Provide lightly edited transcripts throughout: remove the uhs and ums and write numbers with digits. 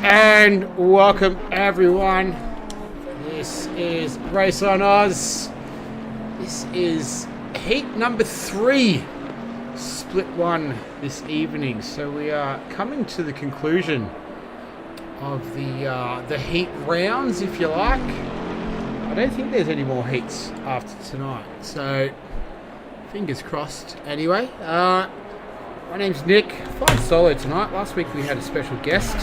And welcome everyone. This is Race on Oz. This is heat number 3, split 1 this evening. So we are coming to the conclusion of the heat rounds, if you like. I don't think there's any more heats after tonight, so fingers crossed. Anyway, my name's Nick. Flying solo tonight. Last week we had a special guest.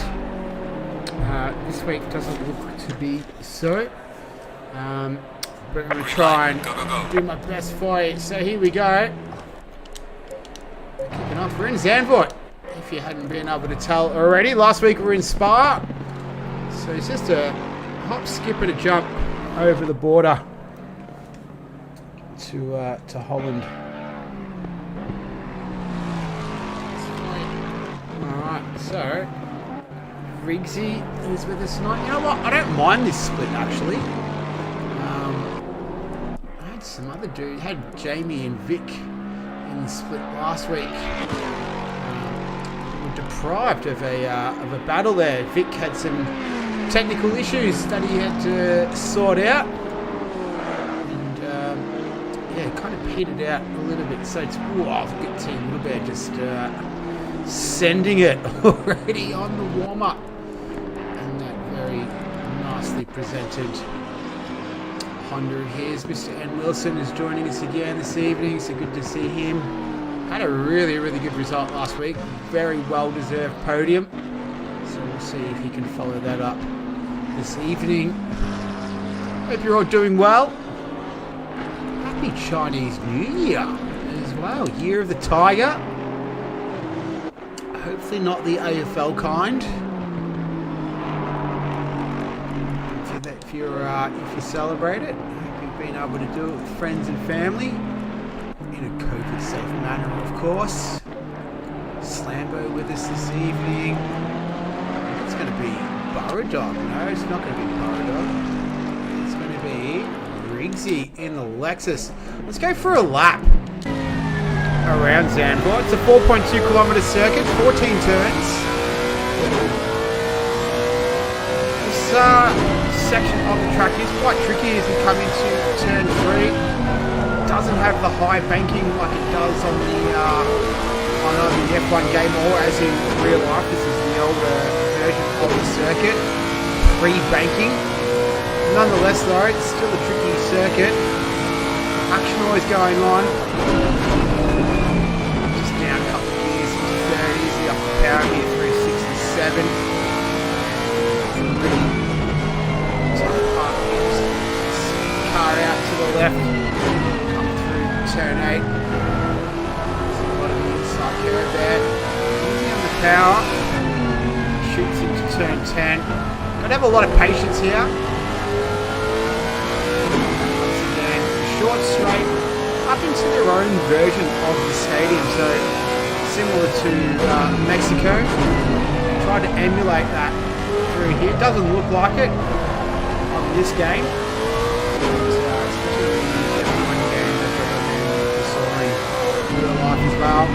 This week doesn't look to be so. But I'm going to try and do my best for you. So here we go. Kicking off. We're in Zandvoort, if you hadn't been able to tell already. Last week we were in Spa. So it's just a hop, skip and a jump over the border to Holland. Alright, so Riggsy is with us tonight. You know what? I don't mind this split actually. I had some other dude. Had Jamie and Vic in the split last week. We were deprived of a battle there. Vic had some technical issues that he had to sort out, and yeah, kind of petered out a little bit. So it's look at Team Little Bear just sending it already on the warm up. Very nicely presented Honda of his. Mr. N. Wilson is joining us again this evening, so good to see him. Had a really, really good result last week. Very well-deserved podium. So we'll see if he can follow that up this evening. Hope you're all doing well. Happy Chinese New Year as well. Year of the Tiger. Hopefully not the AFL kind. If you celebrate it, hope you've been able to do it with friends and family in a COVID-safe manner, of course. Slambo with us this evening. It's going to be Burradog. No, it's not going to be Burradog. It's going to be Riggsy in the Lexus. Let's go for a lap around Zandvoort. It's a 4.2 kilometre circuit, 14 turns. This section of the track is quite tricky as you come into turn 3. Doesn't have the high banking like it does on the F1 game, or as in real life. This is the older version of the circuit, pre-banking. Nonetheless though, it's still a tricky circuit. Action always going on. Just down a couple of gears into third, easy up the power here through 67. Really car out to the left, come through turn 8. There's a lot of the inside curve there. Easy on the power, shoots into turn 10. Gotta have a lot of patience here. Once again, short straight up into their own version of the stadium, so similar to Mexico. Try to emulate that through here. Doesn't look like it on this game. As well.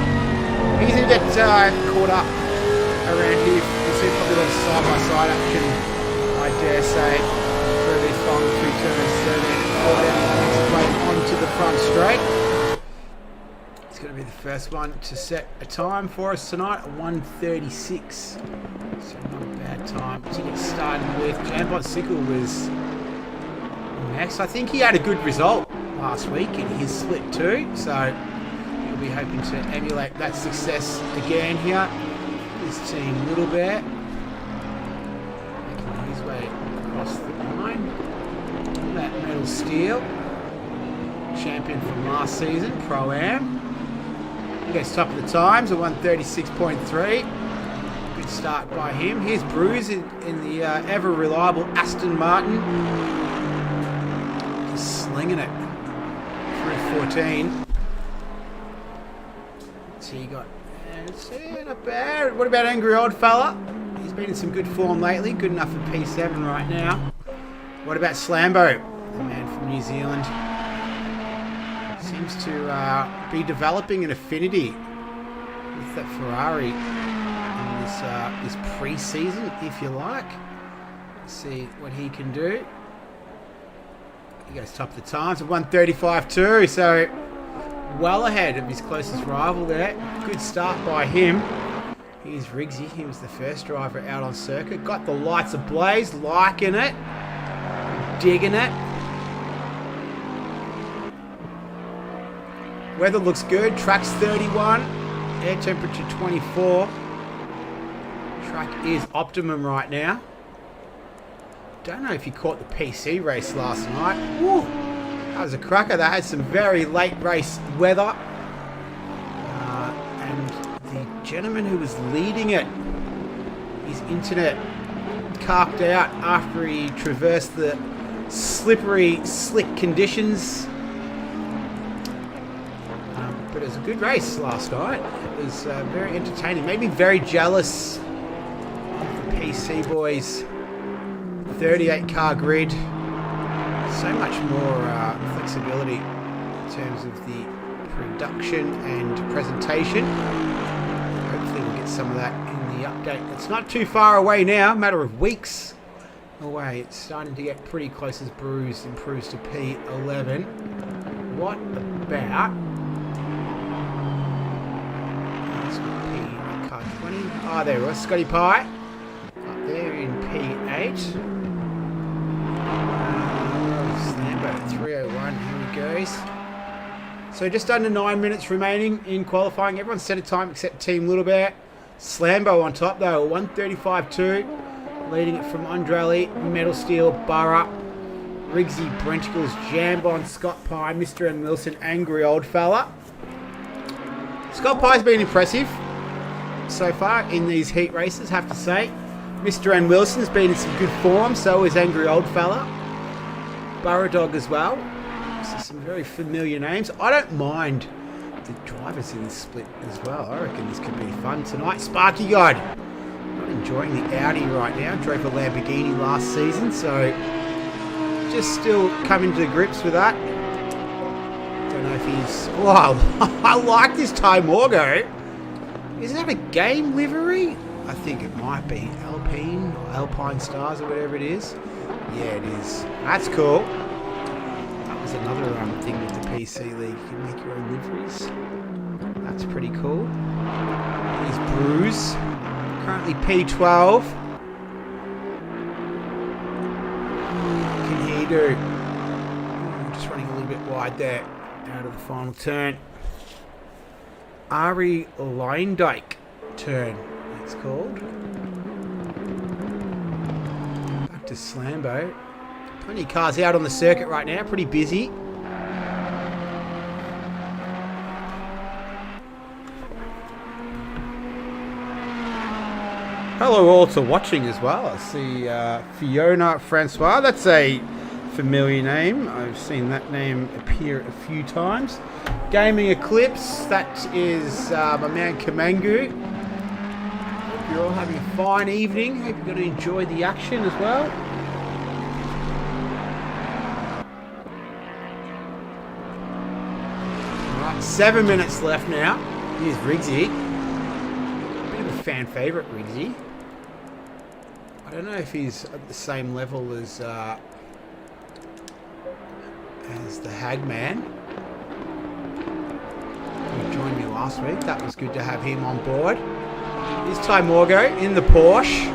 Easy to get caught up around here. You see probably a lot of side-by-side action, I dare say, through these final 2 turns. So then fall down the next plate onto the front straight. It's going to be the first one to set a time for us tonight, 1:36. So not a bad time to get started with. Jambot Sickle was next. I think he had a good result last week in his split too, so be hoping to emulate that success again here. This team Little Bear making his way across the line. That Metal Steel, champion from last season, Pro-Am. He goes top of the times at 1:36.3. Good start by him. Here's Bruce in the ever reliable Aston Martin. Just slinging it through 14. You got, not bad. What about Angry Old Fella? He's been in some good form lately. Good enough for P7 right now. What about Slambo, the man from New Zealand? Seems to be developing an affinity with that Ferrari in this this pre-season, if you like. Let's see what he can do. He goes top of the times at 1:35.2, so well ahead of his closest rival there. Good start by him. Here's Riggsy. He was the first driver out on circuit. Got the lights ablaze, liking it, digging it. Weather looks good. Track's 31. Air temperature 24. Track is optimum right now. Don't know if you caught the PC race last night. Woo, that was a cracker. They had some very late race weather. And the gentleman who was leading it, his internet carked out after he traversed the slippery, slick conditions. But it was a good race last night. It was very entertaining. Made me very jealous of the PC boys. 38 car grid. So much more flexibility in terms of the production and presentation. Hopefully we'll get some of that in the update. It's not too far away now, a matter of weeks away. It's starting to get pretty close as ROOZ improves to P11. What about... car 20. Oh, there was Scotty Pie. Up there in P8. Slambo 301. Here he goes. So just under 9 minutes remaining in qualifying. Everyone's set a time except Team Little Bear. Slambo on top though. 1:35.2. Leading it from Andrali, Metal Steel, Burra, Riggsy, Brenticles, Jambon, Scott Pye, Mr. N. Wilson, Angry Old Fella. Scott Pye's been impressive so far in these heat races, have to say. Mr. N. Wilson's been in some good form, so is Angry Old Fella. Burra Dog as well. So some very familiar names. I don't mind the drivers in this split as well. I reckon this could be fun tonight. Sparky God. Not enjoying the Audi right now. Drove a Lamborghini last season, so just still coming to grips with that. Don't know if he's... Oh, I like this Ty Morgo. Is that a game livery? I think it might be Alpine or Alpine Stars or whatever it is. Yeah, it is. That's cool. That was another thing with the PC League. You can make your own liveries. That's pretty cool. Here's ROOZ. Currently P12. What can he do? Just running a little bit wide there. Out of the final turn. Ari Leindyke turn, it's called. Back to Slambo. Plenty of cars out on the circuit right now, pretty busy. Hello all to watching as well. I see Fiona Francois, that's a familiar name. I've seen that name appear a few times. Gaming Eclipse, that is my man Kamangu. Hope you're all having a fine evening. Hope you're going to enjoy the action as well. Alright, 7 minutes left now. Here's Riggsy. Bit of a fan favourite, Riggsy. I don't know if he's at the same level as the Hagman. He joined me last week. That was good to have him on board. Here's Ty Morgo in the Porsche.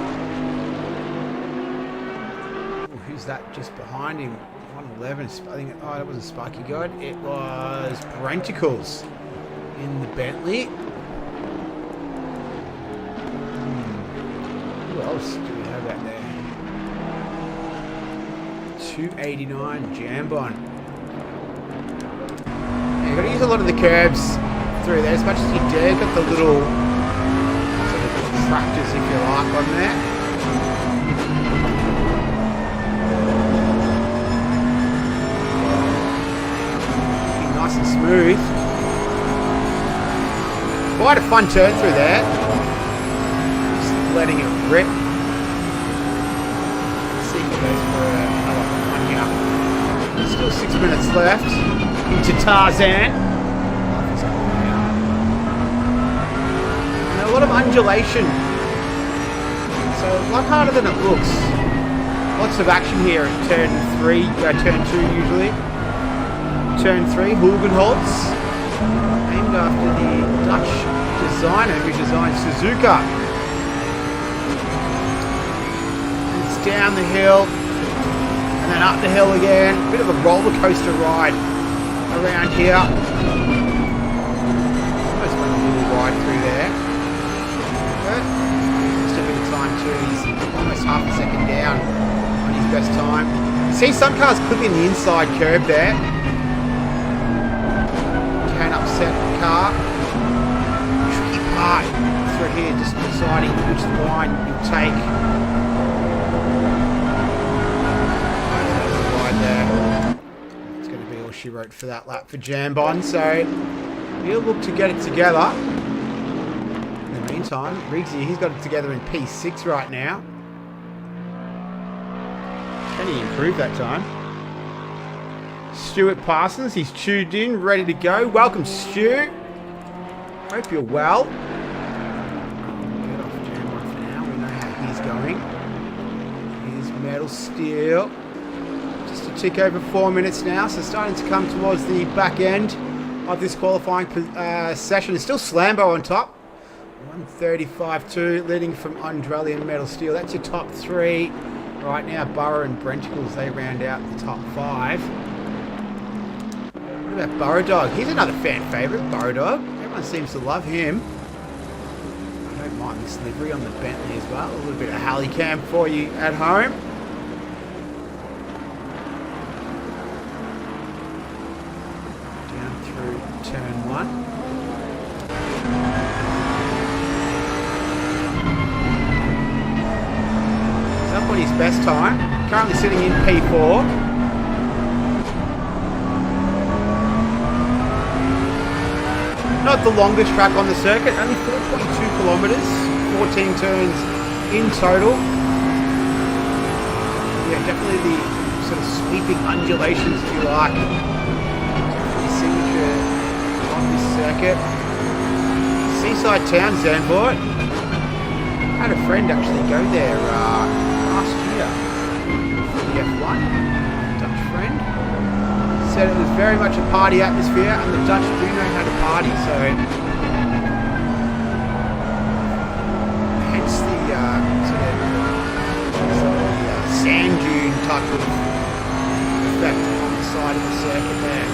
Oh, who's that just behind him? 111. I think. Oh, that wasn't Sparky God. It was Brenticles in the Bentley. Who else do we have out there? 289 Jambon. You've got to use a lot of the curbs through there as much as you dare. Got the little sort of tractors, if you like, on there. Looking nice and smooth. Quite a fun turn through there. Just letting it rip. Let's see if it goes for another one here. Still 6 minutes left. Into Tarzan. And a lot of undulation a lot harder than it looks. Lots of action here at turn 2 usually. Turn 3, Hooliganholz. Named after the Dutch designer who designed Suzuka. And it's down the hill. And then up the hill again. Bit of a roller coaster ride around here. Almost went a little wide through there. But just a bit of time too. He's almost half a second down on his best time. You see some cars clipping the inside curb there. Can upset the car. Tricky part through here, just deciding which line you'll take. It's going to be all she wrote for that lap for Jambon, so he'll look to get it together. In the meantime, Riggsy, he's got it together in P6 right now. Can he improve that time? Stuart Parsons, he's tuned in, ready to go. Welcome, Stu. Hope you're well. Get off Jambon for now. We know how he's going. Here's Metal Steel. Just a tick over 4 minutes now, so starting to come towards the back end of this qualifying session. It's still Slambo on top. 135.2, leading from Andrelli and Metal Steel. That's your top 3. Right now, Burrow and Brenticles, they round out the top 5. What about Burrow Dog? He's another fan favourite, Burrow Dog. Everyone seems to love him. I don't mind this livery on the Bentley as well. A little bit of Halley Cam for you at home. Down through turn 1. On his best time, currently sitting in P4. Not the longest track on the circuit, only 4.2 kilometres, 14 turns in total. Yeah, definitely the sort of sweeping undulations, if you like, the signature on this circuit. Seaside town, Zandvoort. Had a friend actually go there last year for the F1, Dutch friend. Said it was very much a party atmosphere, and the Dutch do know how to party, so hence the sand dune type of effect on the side of the circuit there.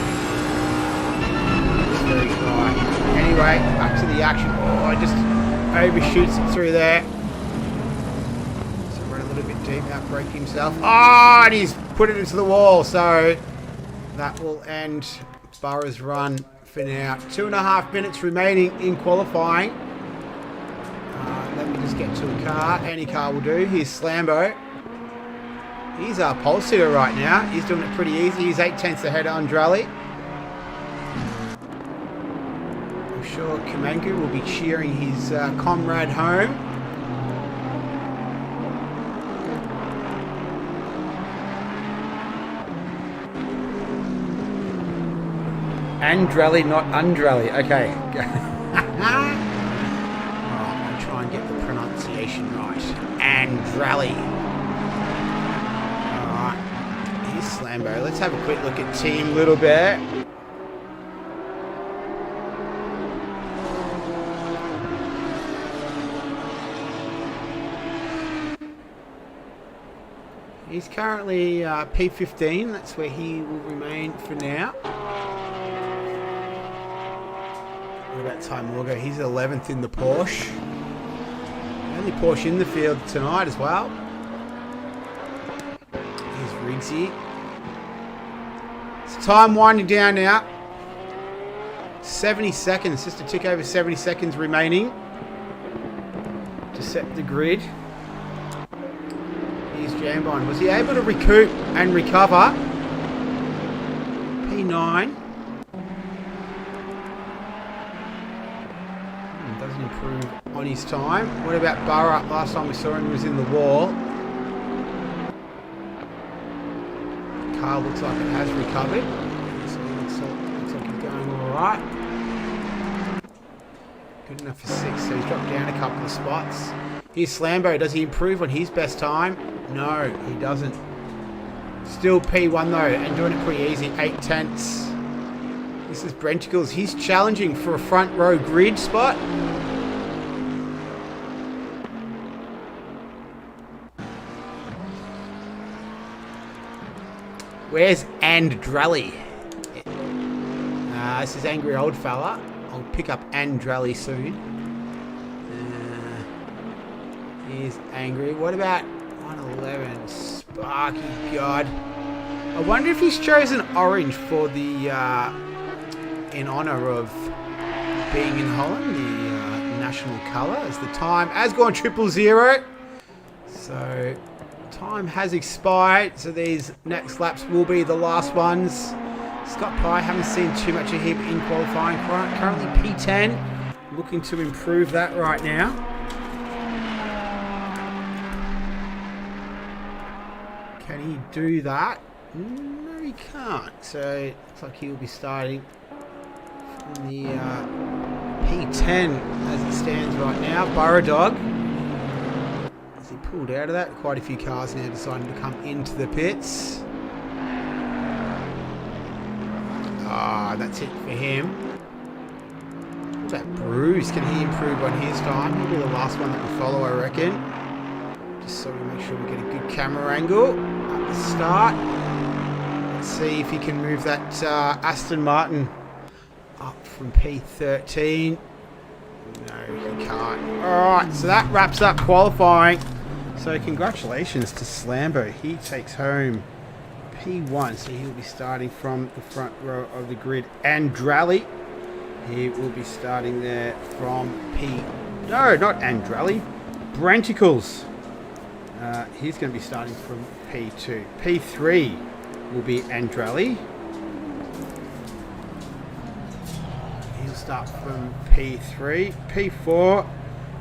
It's very dry. Anyway, back to the action. Oh, I just overshoots it through there. Deep out, break himself. Oh, and he's put it into the wall. So that will end Burrow's run for now. 2.5 minutes remaining in qualifying. Let me just get to a car. Any car will do. Here's Slambo. He's our pole sitter right now. He's doing it pretty easy. He's 8/10 ahead of Andrelli. I'm sure Kamengu will be cheering his comrade home. Andrelli, not Andrelli. Okay. I'll try and get the pronunciation right. Andrelli. Alright. Here's Slambo. Let's have a quick look at Team Little Bear. He's currently P15. That's where he will remain for now. What about Ty Morgan? He's 11th in the Porsche. Only Porsche in the field tonight as well. Here's Riggsy. It's time winding down now. 70 seconds, just a tick over 70 seconds remaining to set the grid. Here's Jambon. Was he able to recoup and recover? P9. Doesn't improve on his time. What about Burrow? Last time we saw him was in the wall. Car looks like it has recovered. So looks like he's going alright. Good enough for 6, so he's dropped down a couple of spots. Here's Slambo. Does he improve on his best time? No, he doesn't. Still P1 though, and doing it pretty easy. 8/10. This is Brenticles. He's challenging for a front row grid spot. Where's Andrali? This is Angry Old Fella. I'll pick up Andrali soon. Here's Angry. What about 111? Sparky God. I wonder if he's chosen orange for the in honor of being in Holland, the national colour. As the time has gone 000. So time has expired. So these next laps will be the last ones. Scott Pye, haven't seen too much of him in qualifying. Currently P10. Looking to improve that right now. Can he do that? No, he can't. So looks like he'll be starting from the P10 as it stands right now. Burrow Dog. Has he pulled out of that? Quite a few cars now deciding to come into the pits. Ah, that's it for him. What about ROOZ? Can he improve on his time? He'll be the last one that we follow, I reckon. Just so we make sure we get a good camera angle at the start. Let's see if he can move that Aston Martin up from P13. No, he can't. Alright, so that wraps up qualifying. So congratulations to Slambo. He takes home P1, so he'll be starting from the front row of the grid. Andrali, he will be starting there from No, not Andrali. Brenticles. He's going to be starting from P2. P3 will be Andrali. He'll start from P3. P4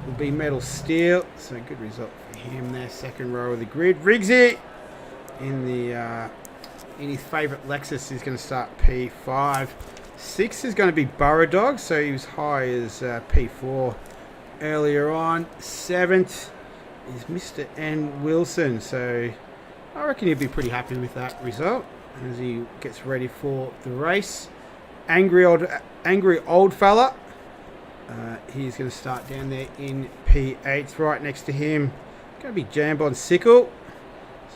will be Metal Steel. So good result for him there. Second row of the grid. Riggsy in the in his favourite Lexus is going to start P5. 6 is going to be Burrow Dog, so he was high as P4 earlier on. 7th is Mr. N. Wilson, so I reckon he'll be pretty happy with that result as he gets ready for the race. Angry old fella. He's going to start down there in P8. Right next to him, going to be Jambon Sickle.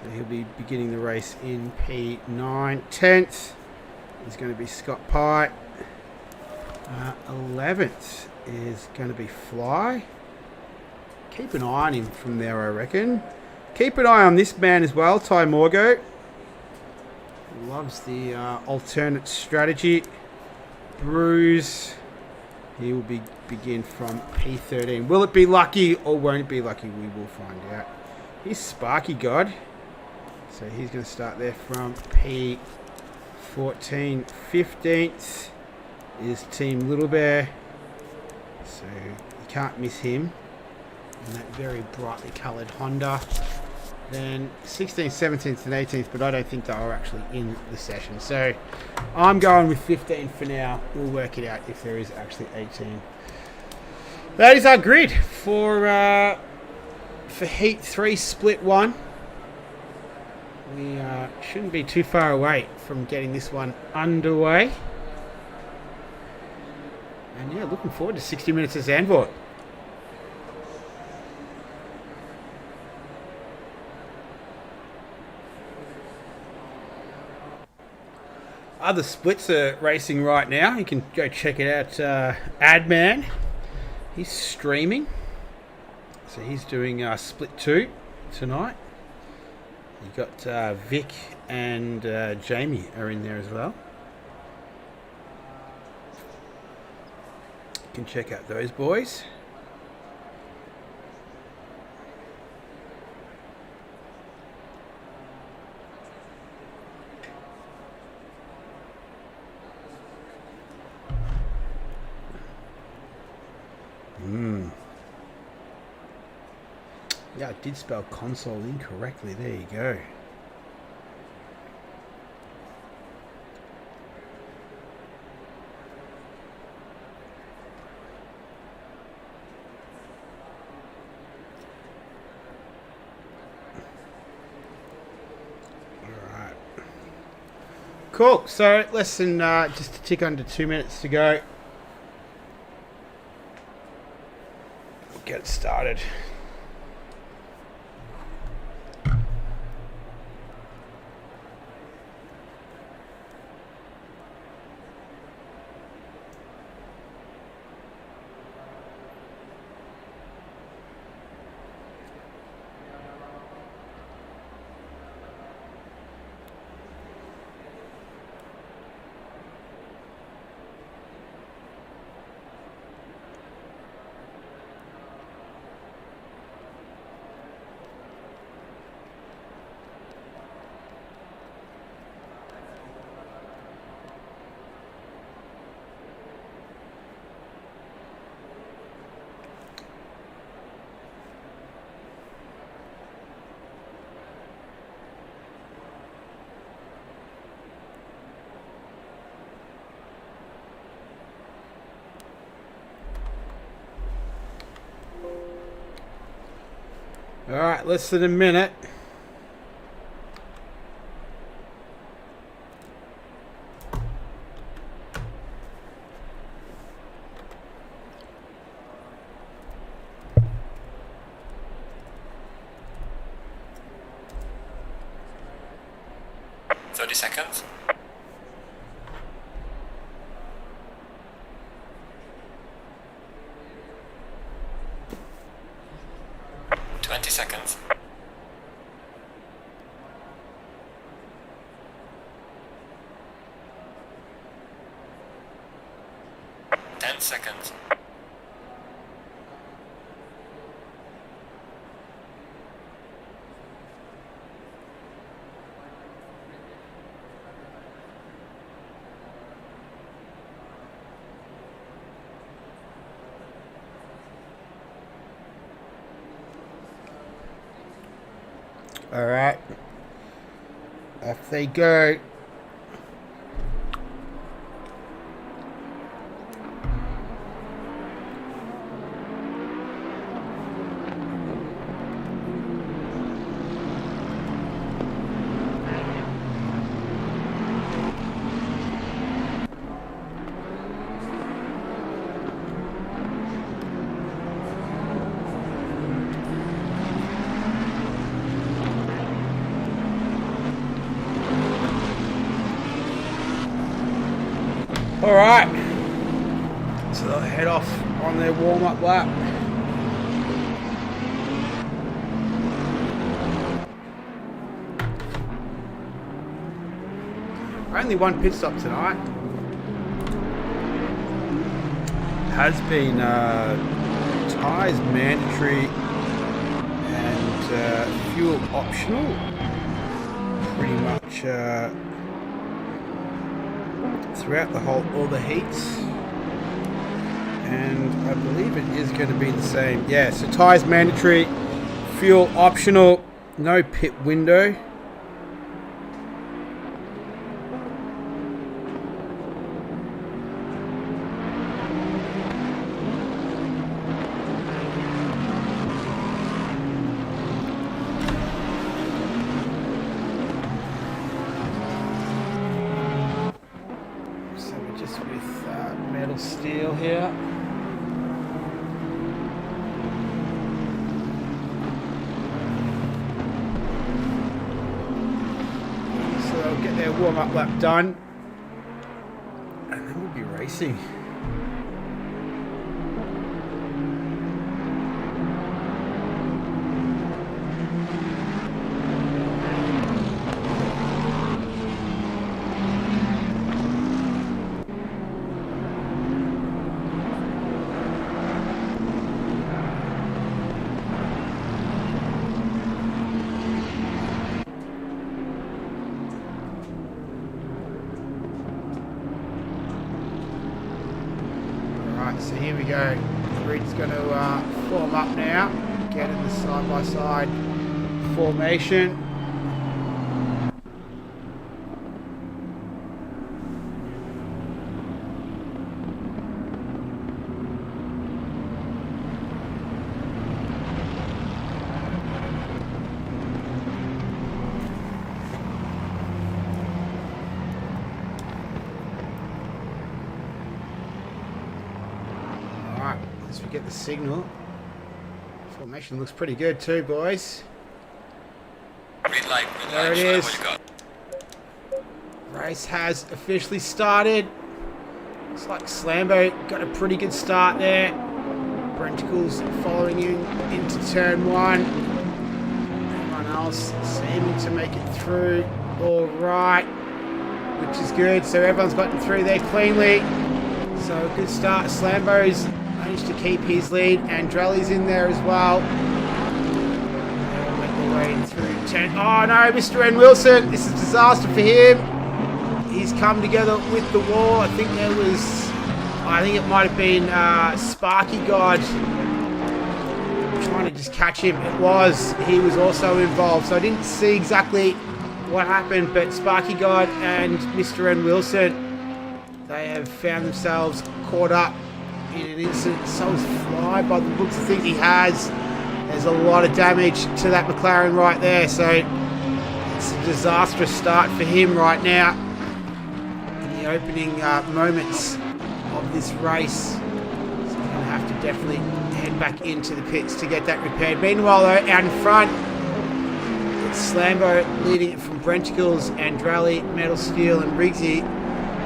So he'll be beginning the race in P9. 10th is going to be Scott Pye. 11th is going to be Fly. Keep an eye on him from there, I reckon. Keep an eye on this man as well, Ty Morgo. Loves the alternate strategy. Bruce. He will begin from P13. Will it be lucky or won't it be lucky? We will find out. Here's Sparky God. So he's going to start there from P14. 15th is Team Little Bear. So you can't miss him. And that very brightly coloured Honda. Then 16th, 17th and 18th, but I don't think they are actually in the session. So I'm going with 15 for now. We'll work it out if there is actually 18. That is our grid for Heat 3 Split 1. We shouldn't be too far away from getting this one underway. And yeah, looking forward to 60 minutes of Zandvoort. Other splits are racing right now. You can go check it out. Adman, he's streaming. So he's doing Split 2 tonight. You got Vic and Jamie are in there as well. You can check out those boys. Yeah, I did spell console incorrectly. There you go. Cool. So less than just a tick under 2 minutes to go. Get it started. All right, less than a minute. Seconds. 20 seconds. 10 seconds. 'All right. Off they go. All right, so they'll head off on their warm-up lap. Only one pit stop tonight. Has been tyres mandatory and fuel optional. Pretty much. Throughout all the heats, and I believe it is going to be the same. Yeah, so tyres mandatory, fuel optional, no pit window. Steel here. So they'll get their warm-up lap done and then we'll be racing. So here we go. The grid's going to form up now. Get in the side-by-side formation. Should get the signal. Formation looks pretty good too, boys. Green light, There it is. what you got? Race has officially started. Looks like Slambo got a pretty good start there. Brenticles following in into turn 1. Everyone else seeming to make it through all right, which is good. So everyone's gotten through there cleanly. So a good start. Slambo's managed to keep his lead. Andrali's in there as well. They'll make their way through turn. Oh no, Mr. N. Wilson. This is a disaster for him. He's come together with the wall. I think it might have been Sparky God trying to just catch him. He was also involved. So I didn't see exactly what happened, but Sparky God and Mr. N. Wilson, they have found themselves caught up in an incident. So is Fly, by the looks of things he has. There's a lot of damage to that McLaren right there. So it's a disastrous start for him right now. Opening moments of this race, so we're going to have to definitely head back into the pits to get that repaired. Meanwhile, though, out in front, it's Slambo leading it from Brenticles, Andrali, Metal Steel, and Riggsy.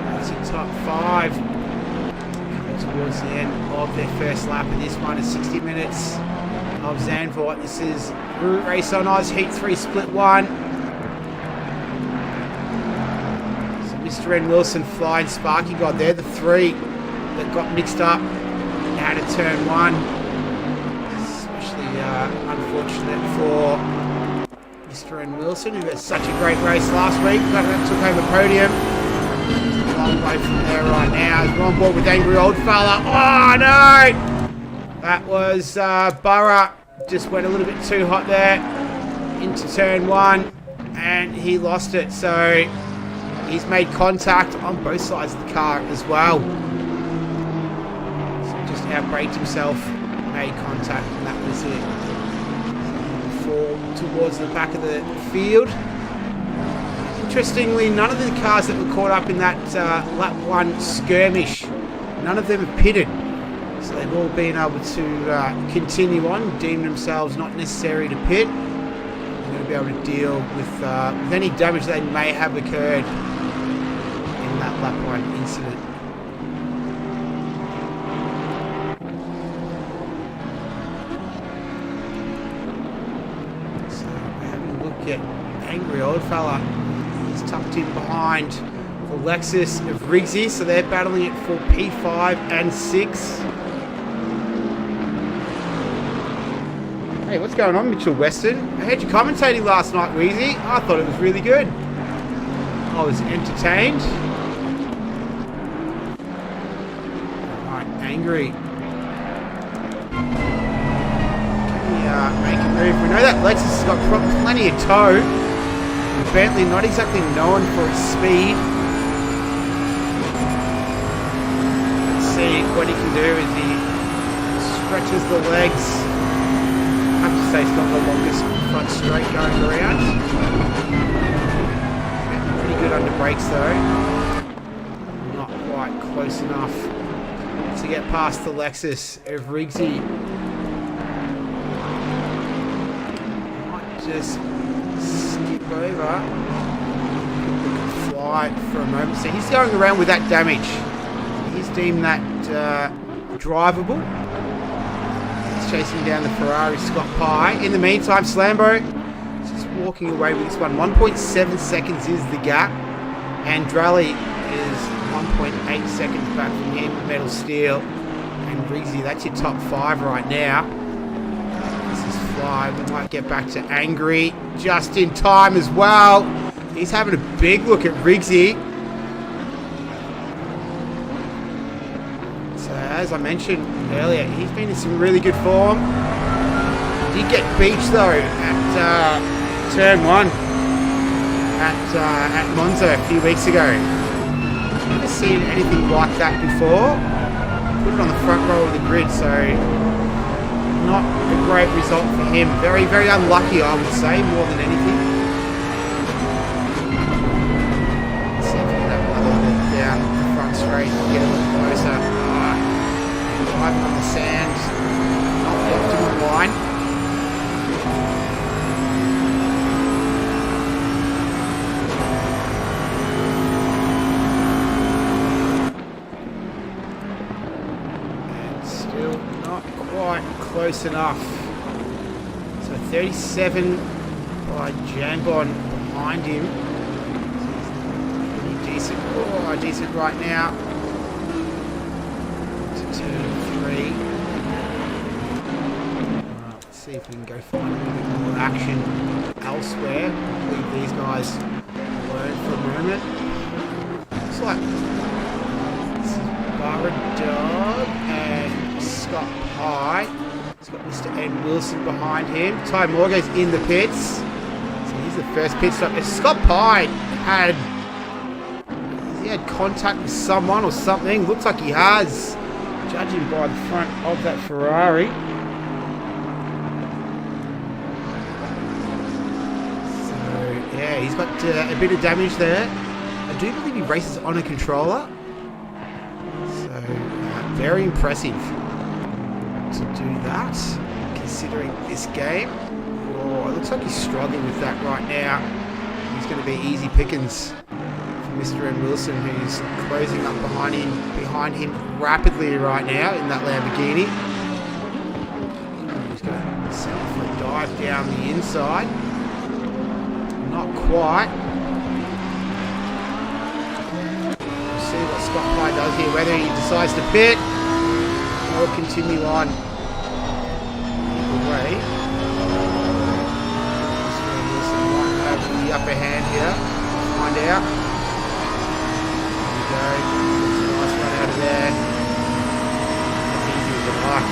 That's your top 5. Coming towards the end of their first lap of this one, is 60 minutes of Zandvoort. This is Race on Oz, Heat 3, Split 1. Mr. N. Wilson, Fly, and Sparky God. They're the 3 that got mixed up out of turn 1. Especially unfortunate for Mr. N. Wilson, who had such a great race last week. Took home a podium. A long way from there right now. We're on board with Angry Old Fella. Oh no! That was Burra. Just went a little bit too hot there into turn 1, and he lost it. So he's made contact on both sides of the car as well. So just outbraked himself, made contact, and that was it. Fall towards the back of the field. Interestingly, none of the cars that were caught up in that lap 1 skirmish, none of them have pitted. So they've all been able to continue on, deem themselves not necessary to pit. They're going to be able to deal with any damage they may have occurred in that lap 1 incident. So we're having a look at Angry Old Fella. He's tucked in behind the Lexus of Riggsy, so they're battling it for P5 and 6. Hey, what's going on, Mitchell Weston? I heard you commentating last night, Wheezy. I thought it was really good. I was entertained. Alright, Angry. Can we make a move? We know that Lexus has got plenty of tow. And Bentley not exactly known for its speed. Let's see what he can do as he stretches the legs. I have to say it's not the longest front straight going around. Pretty good under brakes though. Not quite close enough to get past the Lexus of Riggsy. Might just skip over the Fly for a moment. So he's going around with that damage. He's deemed that drivable. Chasing down the Ferrari Scott Pye. In the meantime, Slambo just walking away with this one. 1.7 seconds is the gap. Andrali is 1.8 seconds back from him. Metal Steel and Riggsy. That's your top 5 right now. This is Fly. We might get back to Angry just in time as well. He's having a big look at Riggsy. As I mentioned earlier, he's been in some really good form. Did get beached though at turn 1 at Monza a few weeks ago. Never seen anything like that before. Put it on the front row of the grid, so not a great result for him. Very, very unlucky, I would say, more than anything. Let's see if we can have another look down the front straight and get a little closer. Driving on the sand. close enough. So 37 by Jambon behind him. Pretty decent. Oh, decent right now. To turn 3. Let's see if we can go find a little bit more action elsewhere. Leave these guys alone for a moment. Looks like this is Dog and Scott Pye. He's got Mr. N. Wilson behind him. Ty Morgan's in the pits. So he's the first pit stop. If Scott Pye has he had contact with someone or something? Looks like he has. Judging by the front of that Ferrari. So yeah, he's got a bit of damage there. I do believe he races on a controller. So very impressive to do that, considering this game. Oh, it looks like he's struggling with that right now. He's going to be easy pickings for Mr. M. Wilson, who's closing up behind him rapidly right now in that Lamborghini. He's going to set off for a dive down the inside. Not quite. We'll see what Scott Pye does here, whether he decides to pit or continue on. Either way, Mr. Wilson might have the upper hand here. Find out. There we go. That's a nice run out of there. Easy as a luck.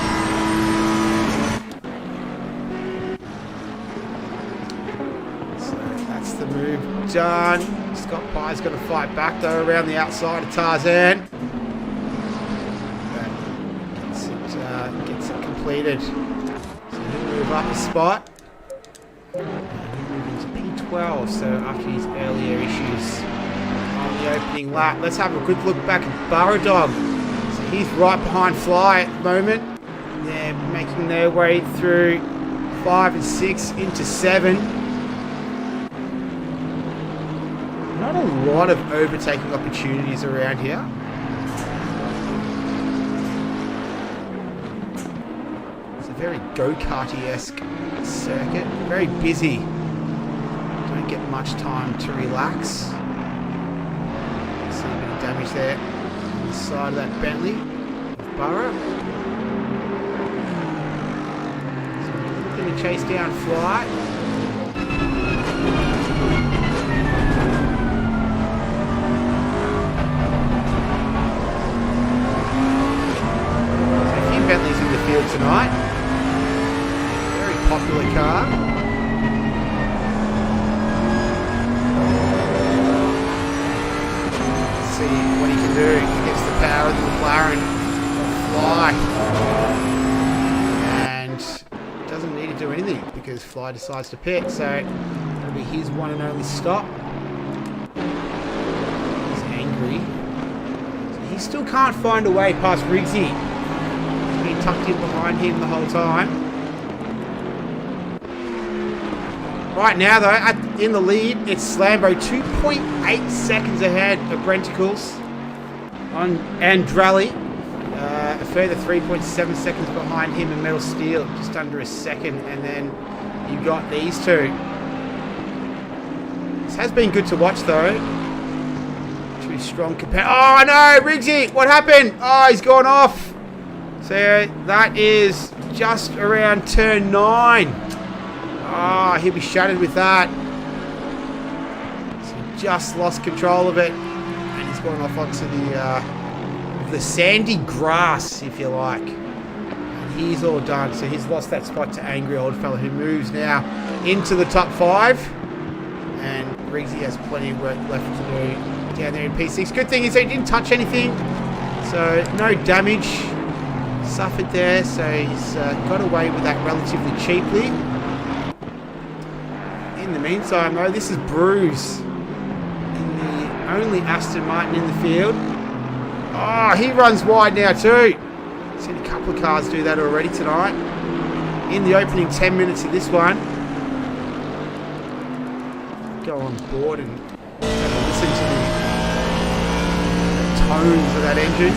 So that's the move done. Scott Pye's going to fight back though around the outside of Tarzan. Gets it completed. So he'll move up a spot. And he'll move into P12. So after his earlier issues on the opening lap, let's have a quick look back at Dog. So he's right behind Fly at the moment. They're making their way through 5 and 6 into 7. Not a lot of overtaking opportunities around here. Very go-karty-esque circuit. Very busy. Don't get much time to relax. See a bit of damage there on the side of that Bentley of Burrow. So we're going to chase down Fly. So a few Bentleys in the field tonight. Popular car. Let's see what he can do against the power of the McLaren. Fly. And doesn't need to do anything because Fly decides to pit. So it'll be his one and only stop. He's angry. So he still can't find a way past Riggsy. He's been tucked in behind him the whole time. Right now, though, in the lead, it's Slambo, 2.8 seconds ahead of Brenticles on Andrali. A further 3.7 seconds behind him and Metal Steel, just under a second. And then you got these two. This has been good to watch, though. Two strong compare. Oh, no, Riggsy! What happened? Oh, he's gone off. So that is just around turn 9. Ah, he'll be shattered with that. So he just lost control of it. And he's gone off onto the sandy grass, if you like. And he's all done. So he's lost that spot to Angry Old Fella, who moves now into the top 5. And Riggsy has plenty of work left to do down there in P6. Good thing is he didn't touch anything. So no damage suffered there. So he's got away with that relatively cheaply. In the meantime, though, this is ROOZ in the only Aston Martin in the field. Oh, he runs wide now too. Seen a couple of cars do that already tonight. In the opening 10 minutes of this one. Go on board and listen to the tones of that engine.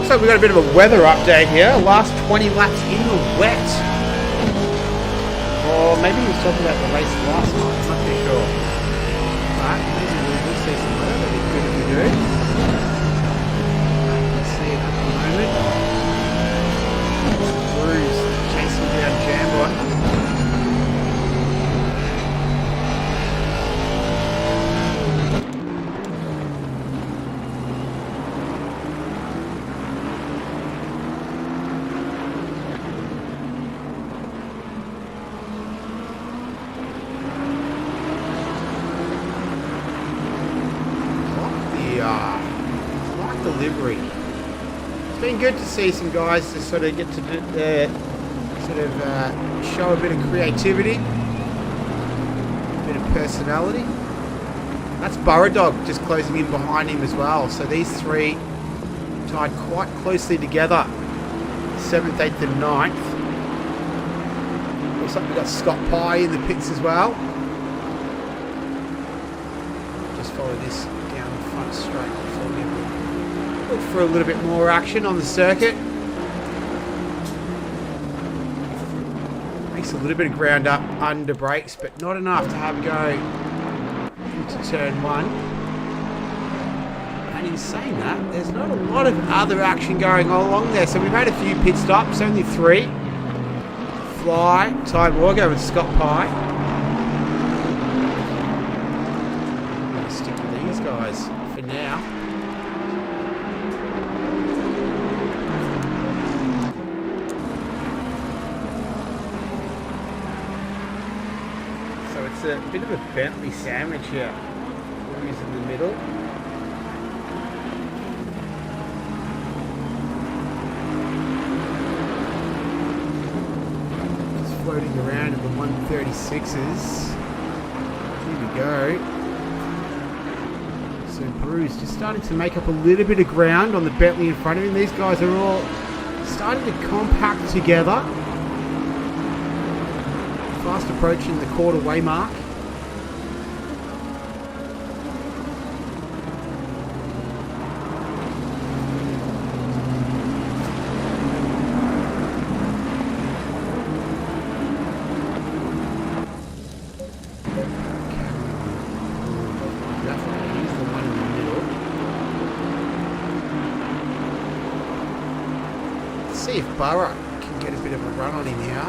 Looks like we got a bit of a weather update here. Last 20 laps in the wet. Or maybe he was talking about the race last night. I'm not too sure. But maybe we will see some weather. That'd be good if we do. Let's see it at the moment. ROOZ chasing down Jambon. Delivery. It's been good to see some guys to sort of get to show a bit of creativity, a bit of personality. That's Burra Dog just closing in behind him as well. So these three tied quite closely together. 7th, 8th and 9th. Looks like we've got Scott Pye in the pits as well. Just follow this down the front straight before we look for a little bit more action on the circuit. Makes a little bit of ground up under brakes, but not enough to have a go into turn 1. And in saying that, there's not a lot of other action going on along there. So we've had a few pit stops, only 3. Fly, Ty Morgan and Scott Pye. I'm going to stick with these guys for now. It's a bit of a Bentley sandwich here. ROOZ in the middle. Just floating around in the 136s. Here we go. So ROOZ just starting to make up a little bit of ground on the Bentley in front of him. These guys are all starting to compact together. Fast approaching the quarter way mark. Definitely, he's the one in the middle. Let's see if Burra can get a bit of a run on him here.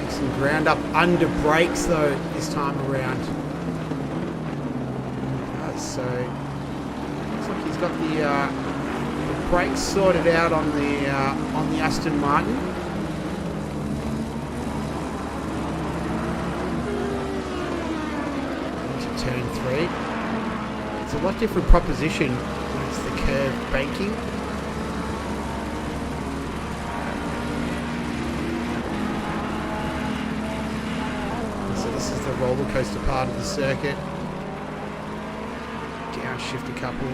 Some ground up under brakes though this time around. So looks like he's got the brakes sorted out on the Aston Martin. Into turn 3. It's a lot different proposition when it's the curved banking. This is the roller coaster part of the circuit. Downshift a couple.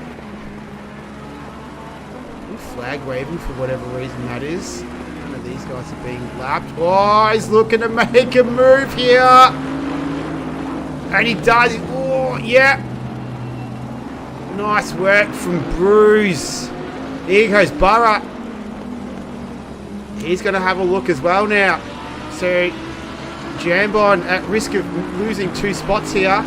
Flag waving for whatever reason that is. None of these guys are being lapped. Oh, he's looking to make a move here. And he does. Oh, yeah. Nice work from ROOZ. Here goes Burra. He's going to have a look as well now. So Jambon at risk of losing 2 spots here. I'm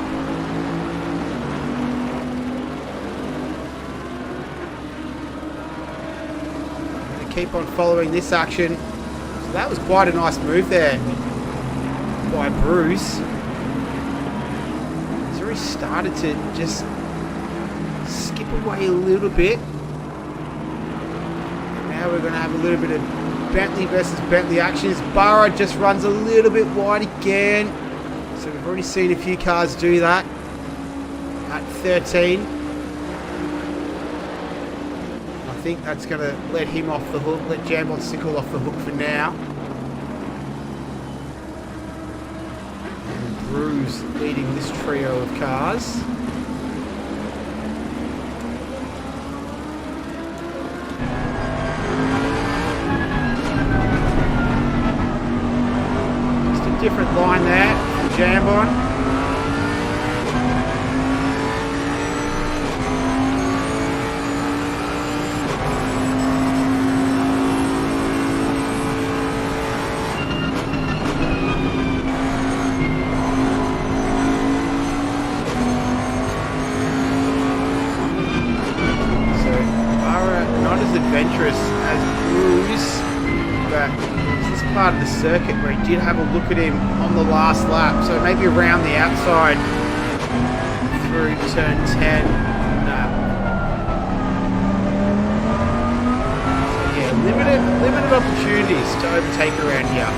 going to keep on following this action. So that was quite a nice move there by ROOZ. He's already started to just skip away a little bit. Now we're going to have a little bit of Bentley versus Bentley actions. Burra just runs a little bit wide again. So we've already seen a few cars do that at 13. I think that's going to let him off the hook, let Jambon Sickle off the hook for now. And ROOZ leading this trio of cars. Different line there from Jambon. part of the circuit where he did have a look at him on the last lap. So maybe around the outside through turn 10. No. So yeah, limited opportunities to overtake around here.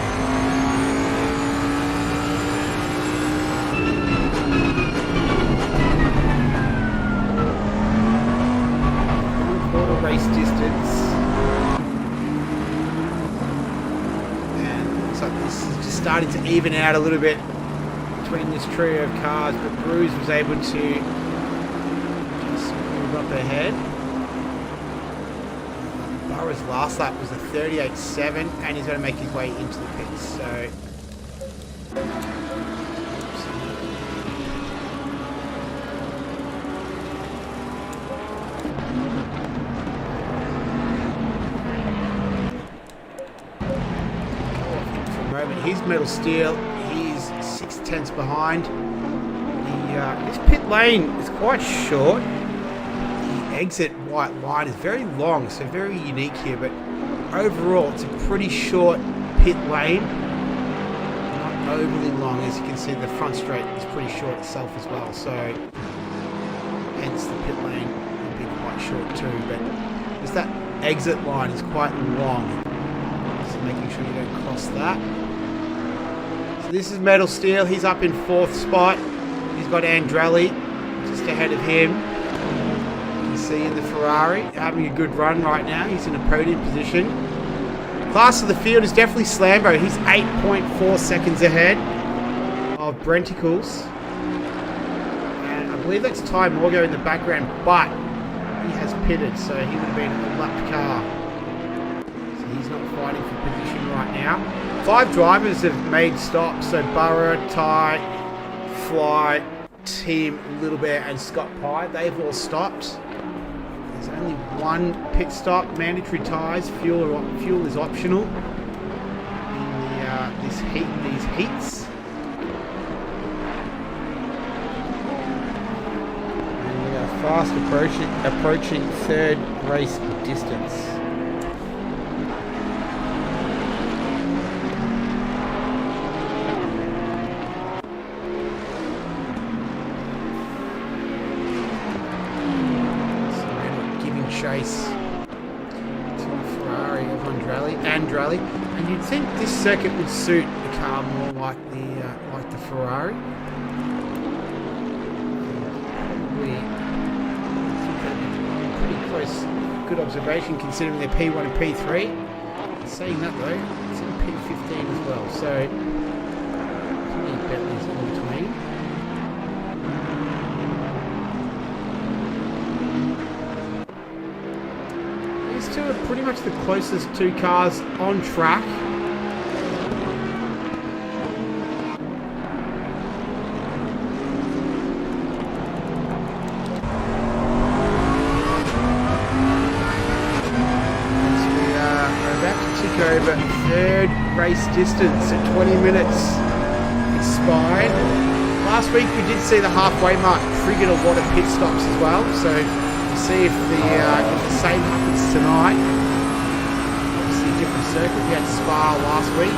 Race distance, and it looks like this is just starting to even out a little bit between this trio of cars, but ROOZ was able to just move up ahead. Burrow's last lap was a 38.7, and he's going to make his way into the pits. So he's metal steel. He's 6/10 behind. His pit lane is quite short. The exit white line is very long, so very unique here. But overall, it's a pretty short pit lane. Not overly long, as you can see. The front straight is pretty short itself as well. So hence the pit lane will be quite short too. But just that exit line is quite long. So making sure you don't cross that. This is Metal Steel. He's up in 4th spot. He's got Andrelli just ahead of him. You can see in the Ferrari having a good run right now. He's in a podium position. Class of the field is definitely Slambo. He's 8.4 seconds ahead of Brenticles. And I believe that's Ty Morgo in the background, but he has pitted, so he would have been a lapped car. So he's not fighting for position right now. 5 drivers have made stops, so Burrow, Ty, Fly, Tim, Little Bear and Scott Pye, they've all stopped. There's only one pit stop, mandatory tyres, fuel is optional in these heats. And we are fast approaching 3rd race distance. Chase to the Ferrari of Andrelli, and you'd think this circuit would suit the car more like the Ferrari. Probably, I think that'd be pretty close. Good observation considering they're P1 and P3. Saying that though, it's in P15 as well, so plenty of Bentleys in between. These two are pretty much the closest 2 cars on track. So we are about to tick over 3rd race distance at 20 minutes expired. Last week we did see the halfway mark triggered a lot of pit stops as well, so see if the same happens tonight. Obviously a different circuit. We had Spa last week.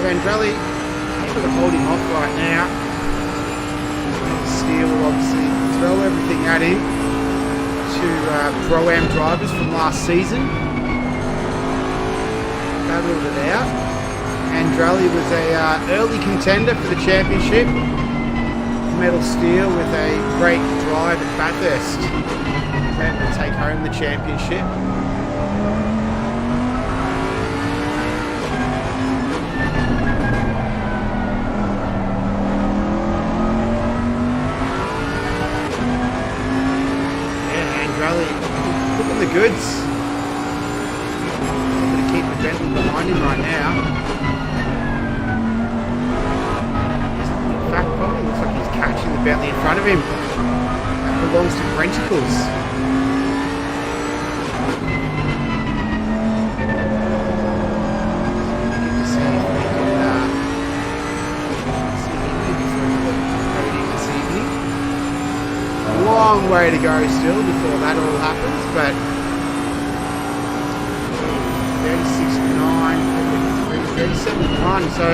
Andrelli able to hold him off right now. Steel will obviously throw everything at him to Pro-Am drivers from last season. Battled it out. Andrelli was a early contender for the championship. Metal Steel with a great drive at Bathurst. Plan to take home the championship. The goods. I'm going to keep the Bentley behind him right now. In fact, probably looks like he's catching the Bentley in front of him. That belongs to Brenticles. Long way to go still before that all happens, but 36.9, 37.1. So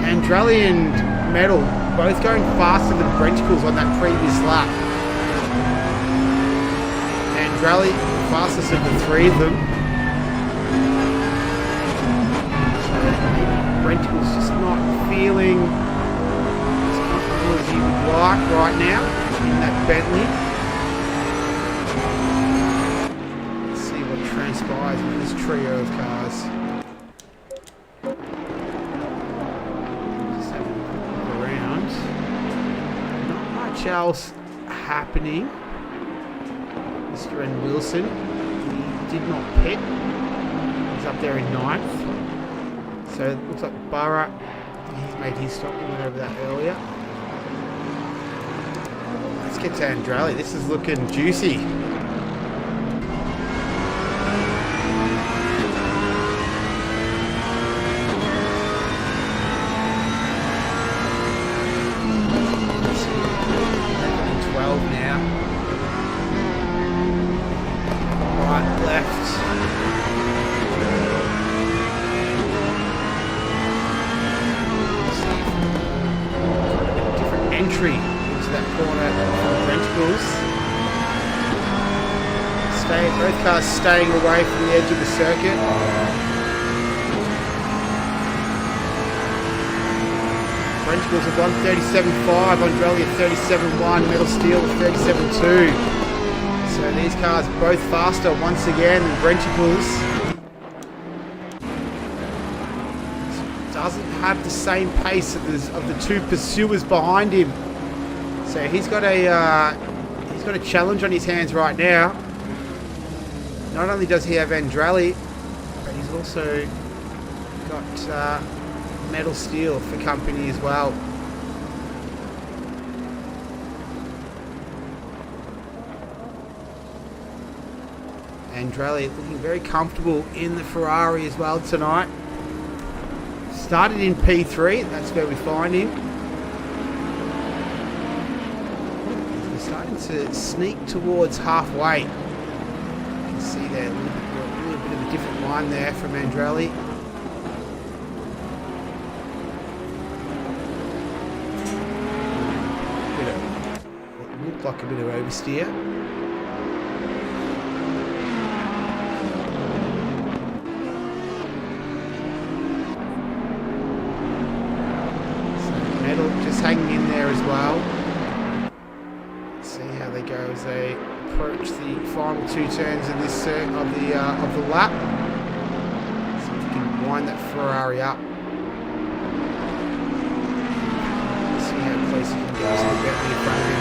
Andrelli and Metal both going faster than Brenticles on that previous lap. Andrelli, fastest of the three of them. So Brenticles just not feeling as comfortable as he would like right now in that Bentley. Let's see what transpires with this trio of cars. Just having a look around. Not much else happening. Mr. N. Wilson, he did not pit. He's up there in 9th. So it looks like Barra, he's made his stop. He went over that earlier. Let's get to Andrelli. This is looking juicy. Let's see. 12 now. Right, left. Different entry into that corner from Brenticles. Both cars staying away from the edge of the circuit. Brenticles have won 37.5, Andrelli at 37.1, Metal Steel at 37.2. So these cars both faster once again than Brenticles. Doesn't have the same pace of the two pursuers behind him. So he's got a challenge on his hands right now. Not only does he have Andrelli, but he's also got Metal Steel for company as well. Andrelli looking very comfortable in the Ferrari as well tonight. Started in P3, that's where we find him. He's starting to sneak towards halfway. See there, a little bit of a different line there from Andrelli. What looked like a bit of oversteer. So Metal just hanging in there as well. Let's see how they go as they approach the final two turns of this of the lap. See if we can wind that Ferrari up. See how close he can get to the Bentley in front of him.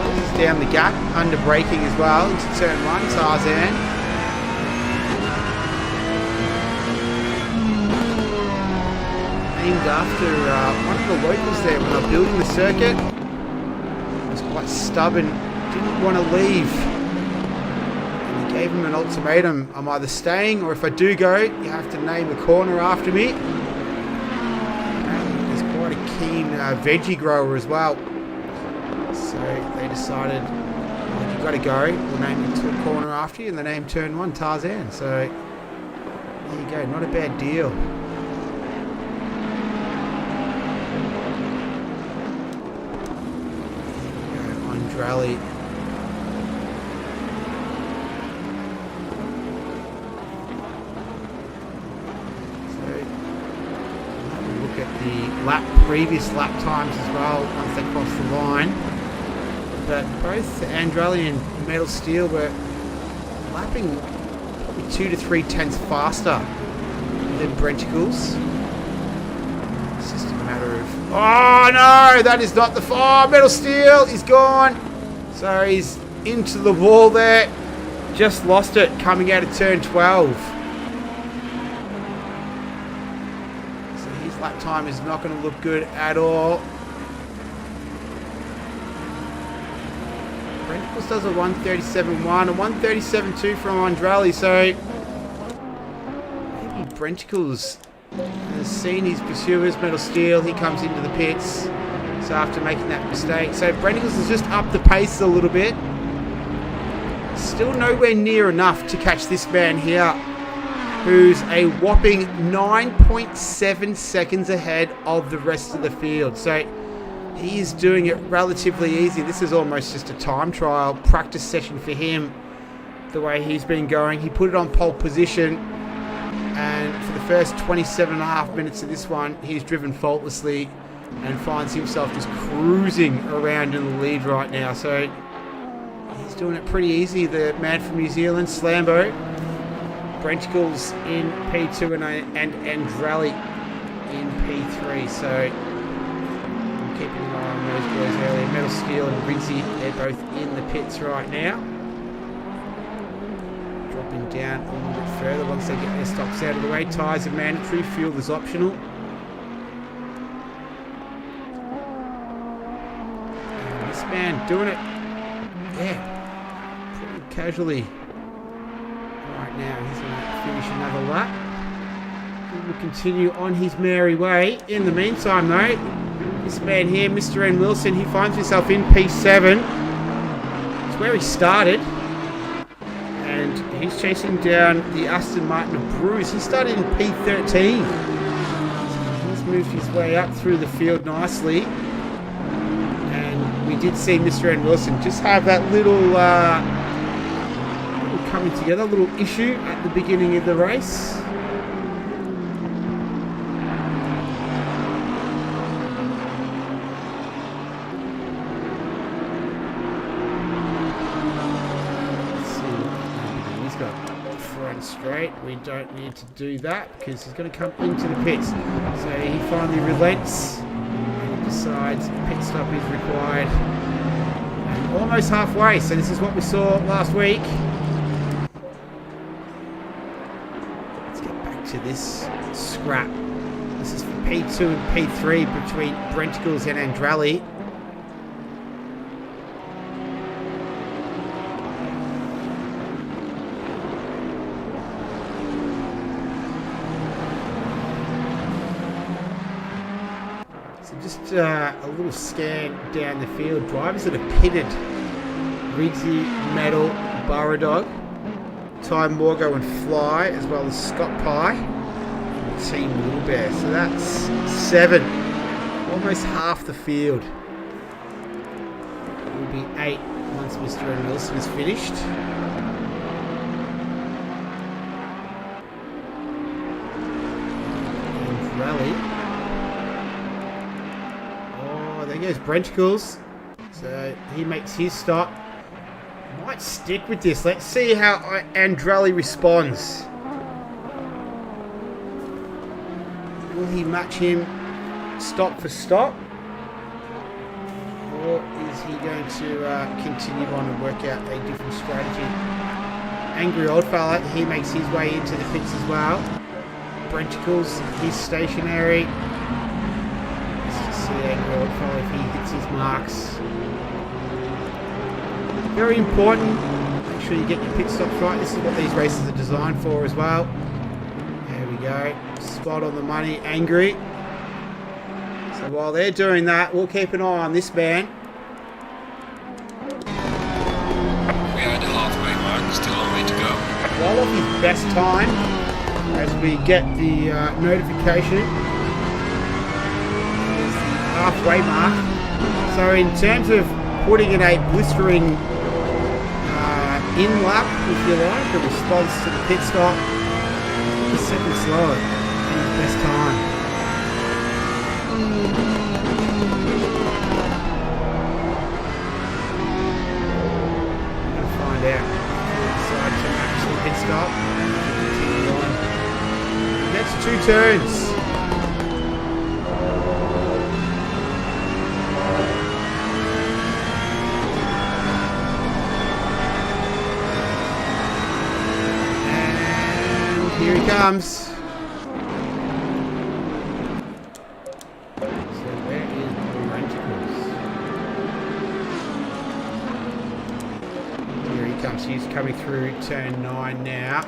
Closes down the gap, under braking as well into turn 1, Tarzan. After one of the locals there when they were building the circuit. Was quite stubborn, didn't want to leave. And he gave him an ultimatum: I'm either staying, or if I do go, you have to name a corner after me. Apparently he's quite a keen veggie grower as well. So they decided, well, if you've got to go, we'll name a corner after you, and the name turn 1, Tarzan. So there you go, not a bad deal. Rally. So have a look at the previous lap times as well once they crossed the line. But both Andrelli and Metal Steel were lapping probably 2 to 3 tenths faster than Brenticles. It's just a matter of, oh no, that is not the, oh, Metal Steel is gone. So he's into the wall there. just lost it coming out of turn 12. So his lap time is not going to look good at all. Brentford does a 137.1, a 137.2 from Andrali, so maybe Brentford has seen his pursuers, Metal Steel. He comes into the pits, so after making that mistake. So Brentford has just upped the pace a little bit. Still nowhere near enough to catch this man here, who's a whopping 9.7 seconds ahead of the rest of the field. So he is doing it relatively easy. This is almost just a time trial practice session for him, the way he's been going. He put it on pole position, and for the first 27.5 minutes of this one, he's driven faultlessly and finds himself just cruising around in the lead right now. So he's doing it pretty easy, the man from New Zealand, Slambo. Brentford's in P2 and Andrali in P3. So keeping an eye on those boys earlier. Metal Steel and Rizzy, they're both in the pits right now. Dropping down a little bit further once they get their stops out of the way. Tyres are mandatory, fuel is optional. And this man doing it, yeah, pretty casually right now. He's going to finish another lap. He will continue on his merry way. In the meantime, though, this man here, Mr. N. Wilson, he finds himself in P7. It's where he started. And he's chasing down the Aston Martin of ROOZ. He started in P13. So he's moved his way up through the field nicely. And we did see Mr. N. Wilson just have that little coming together, little issue at the beginning of the race. Straight. We don't need to do that because he's going to come into the pits. So he finally relents and decides pit stop is required. And almost halfway. So this is what we saw last week. Let's get back to this scrap. This is for P2 and P3 between Brentford and Andrali. Just a little scan down the field. Drivers that have pitted: Riggsy, Metal, Burradog, Ty Morgo and Fly, as well as Scott Pye and Team Little Bear. So that's 7. Almost half the field. It will be 8 once Mr. N. Wilson is finished. And Rally. There goes Brentford. So he makes his stop. Might stick with this. Let's see how Andrali responds. Will he match him stop for stop? Or is he going to continue on and work out a different strategy? Angry old fella, he makes his way into the pits as well. Brentford, he's stationary. If he hits his marks. Very important. Make sure you get your pit stops right. This is what these races are designed for as well. There we go. Spot on the money. Angry. So while they're doing that, we'll keep an eye on this man. We are at the halfway mark. Still a long way to go. Well off his best time as we get the notification. Halfway mark. So in terms of putting in a blistering in lap, if you like, a response to the pit stop, a second slower in his best time. I'm going to find out if we decide to match the pit stop and continue on. Next 2 turns. Here he comes. So where is Brentacles? Here he comes. He's coming through turn 9 now.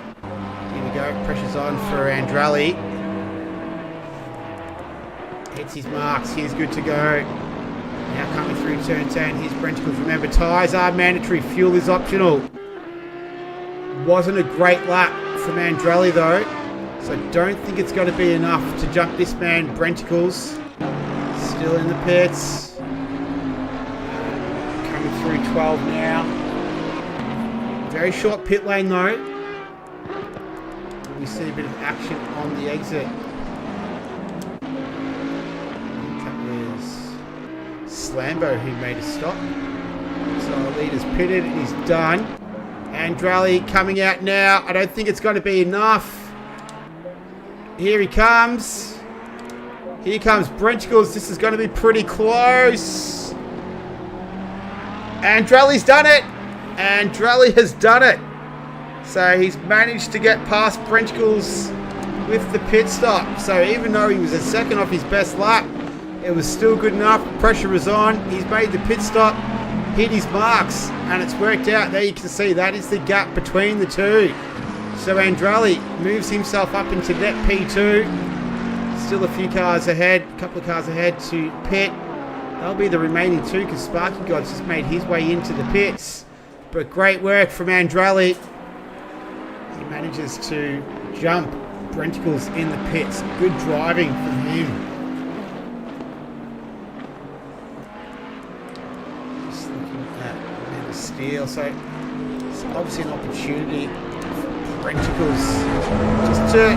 Here we go. Pressure's on for Andrali. Hits his marks. He's good to go. Now coming through turn 10. Here's Brentacles. Remember, tyres are mandatory. Fuel is optional. Wasn't a great lap from Andrali though, so I don't think it's going to be enough to jump this man. Brentacles still in the pits. Coming through 12 now. Very short pit lane though. We see a bit of action on the exit. Slambo who made a stop. So our leader's pitted and he's done. Andrali coming out now. I don't think it's going to be enough. Here he comes. Here comes Brentacles. This is going to be pretty close. Andrali's done it. Andrali has done it. So he's managed to get past Brentacles with the pit stop. So even though he was a second off his best lap, it was still good enough. Pressure was on. He's made the pit stop, hit his marks, and it's worked out. There you can see that is the gap between the two. So Andrali moves himself up into net P2. Still a few cars ahead, a couple of cars ahead to pit. They'll be the remaining two because Sparky God's just made his way into the pits. But great work from Andrali. He manages to jump Brentacles in the pits. Good driving from him. Steal, so it's obviously an opportunity for Brentacles just to,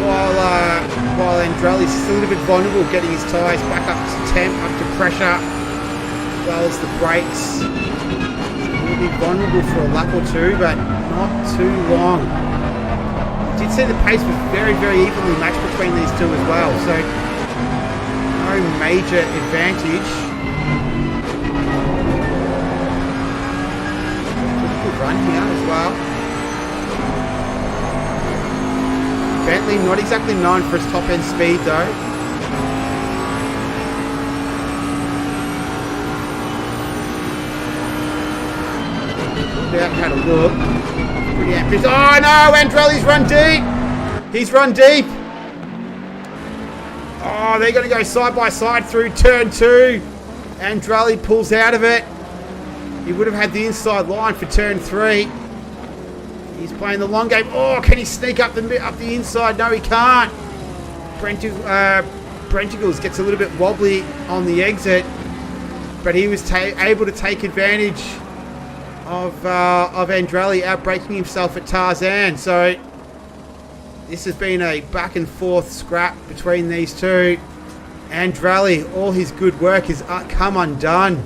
while Andrali's still a little bit vulnerable, getting his tyres back up to temp, up to pressure, as well as the brakes. He'll be vulnerable for a lap or two, but not too long. I did see the pace was very, very evenly matched between these two as well, so no major advantage. Run here as well. Bentley not exactly known for his top end speed though. Pulled out and had a look. Pretty ambitious. Oh no, Andrali's run deep. He's run deep. Oh, they're going to go side by side through turn 2. Andrali pulls out of it. He would have had the inside line for turn 3. He's playing the long game. Oh, can he sneak up the inside? No, he can't. Brentacles gets a little bit wobbly on the exit, but he was able to take advantage of Andrali outbraking himself at Tarzan. So this has been a back and forth scrap between these two. Andrali, all his good work has come undone.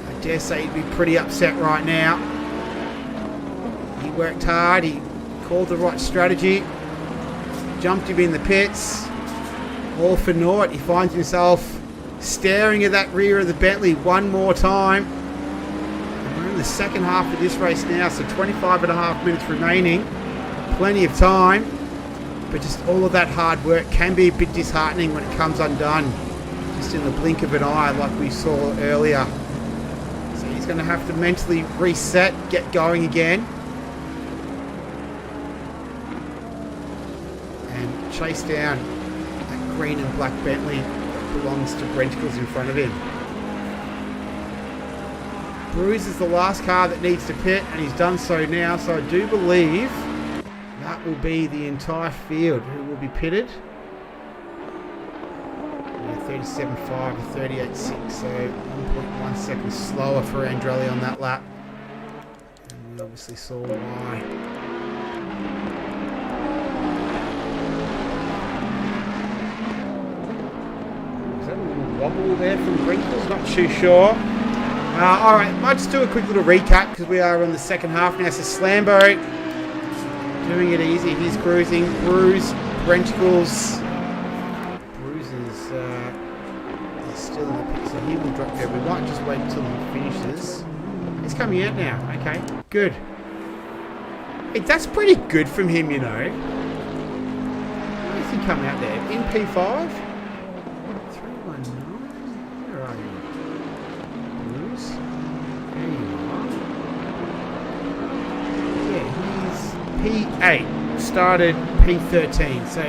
I dare say he'd be pretty upset right now. He worked hard, he called the right strategy, jumped him in the pits, all for naught. He finds himself staring at that rear of the Bentley one more time. And we're in the second half of this race now, so 25.5 minutes remaining. Plenty of time, but just all of that hard work can be a bit disheartening when it comes undone, just in the blink of an eye like we saw earlier. So he's going to have to mentally reset, get going again, and chase down that green and black Bentley that belongs to Brentacles in front of him. ROOZ is the last car that needs to pit, and he's done so now, so I do believe that will be the entire field who will be pitted. 37.5 to 38.6, so 1.1 seconds slower for Andrali on that lap. And we obviously saw why. Was that a little wobble there from Brentacles? Not too sure. Alright, might just do a quick little recap because we are on the second half now. So Slambo doing it easy. He's cruising. ROOZ, Brentacles. ROOZ is still in the pit, so he will drop there. We might just wait until he finishes. He's coming out now. Okay, good. Hey, that's pretty good from him, you know. Where is he coming out there? In P5? 319? Where are you? ROOZ? There you are. Yeah, he's P8. Started P13. So,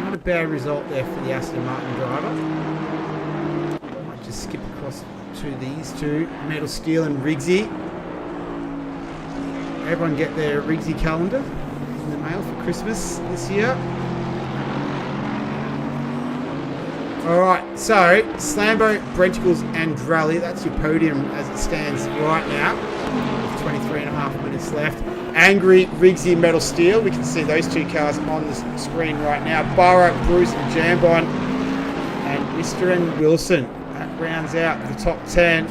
not a bad result there for the Aston Martin driver. Might just skip across to these two. Metal Steel and Riggsy. Everyone get their Riggsy calendar in the mail for Christmas this year. Alright, so Slambo, Brenticles and Rally, that's your podium as it stands right now. With 23 and a half minutes left. Angry, Riggsy, Metal Steel. We can see those two cars on the screen right now. Burrow, Bruce and Jambon. And Mr. and Wilson. That rounds out the top 10.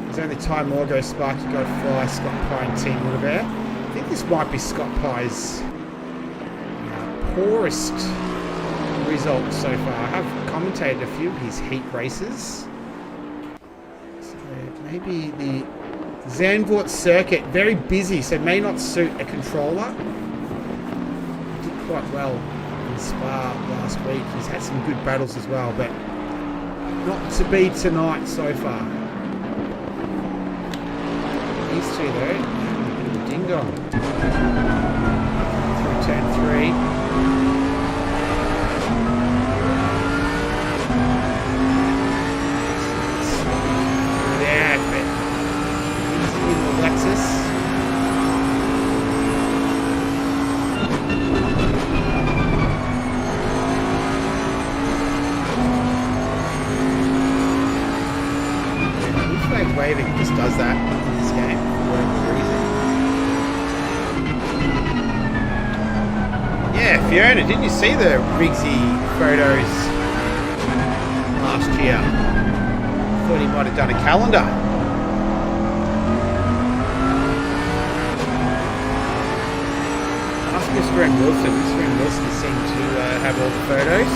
There's only Ty Morgo, Sparky Got Fly, Scott Pye and Team Woodbear. I think this might be Scott Pye's poorest result so far. I have commentated a few of his heat races. So maybe the Zandvoort circuit, very busy, so may not suit a controller. He did quite well in Spa last week. He's had some good battles as well, but not to be tonight so far. These two though, a bit of a ding dong. Through turn 3. Yeah, but he's in the Lexus. Yeah, each flag waving just does that in this game. Yeah, Fiona, didn't you see the Riggsy photos last year? Thought he might have done a calendar. Ask Mr. and Wilson. Mr. and Wilson seem to have all the photos.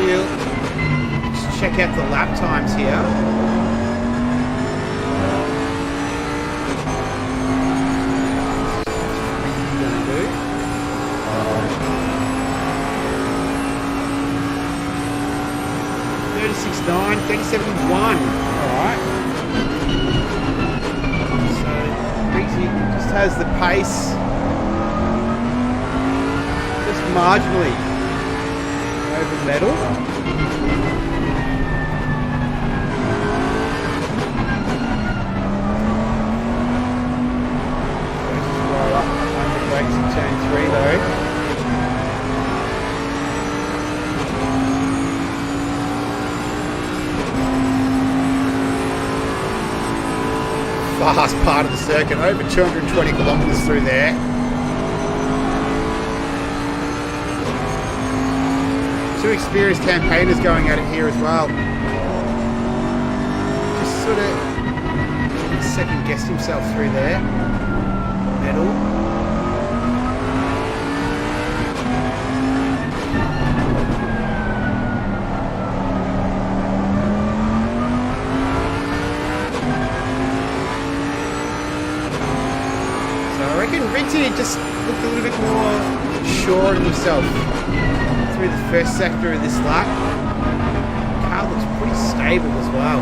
Just check out the lap times here. Gonna do 36.9, 37.1. Alright. So Riggsy just has the pace. Just marginally over Metal. Roll up under brakes in turn 3 though. Fast part of the circuit, over 220 kilometres through there. Two experienced campaigners going at it here as well. Just sort of second guessed himself through there. Metal. So I reckon Riggsy just looked a little bit more sure of himself through the first sector of this lap. The car looks pretty stable as well.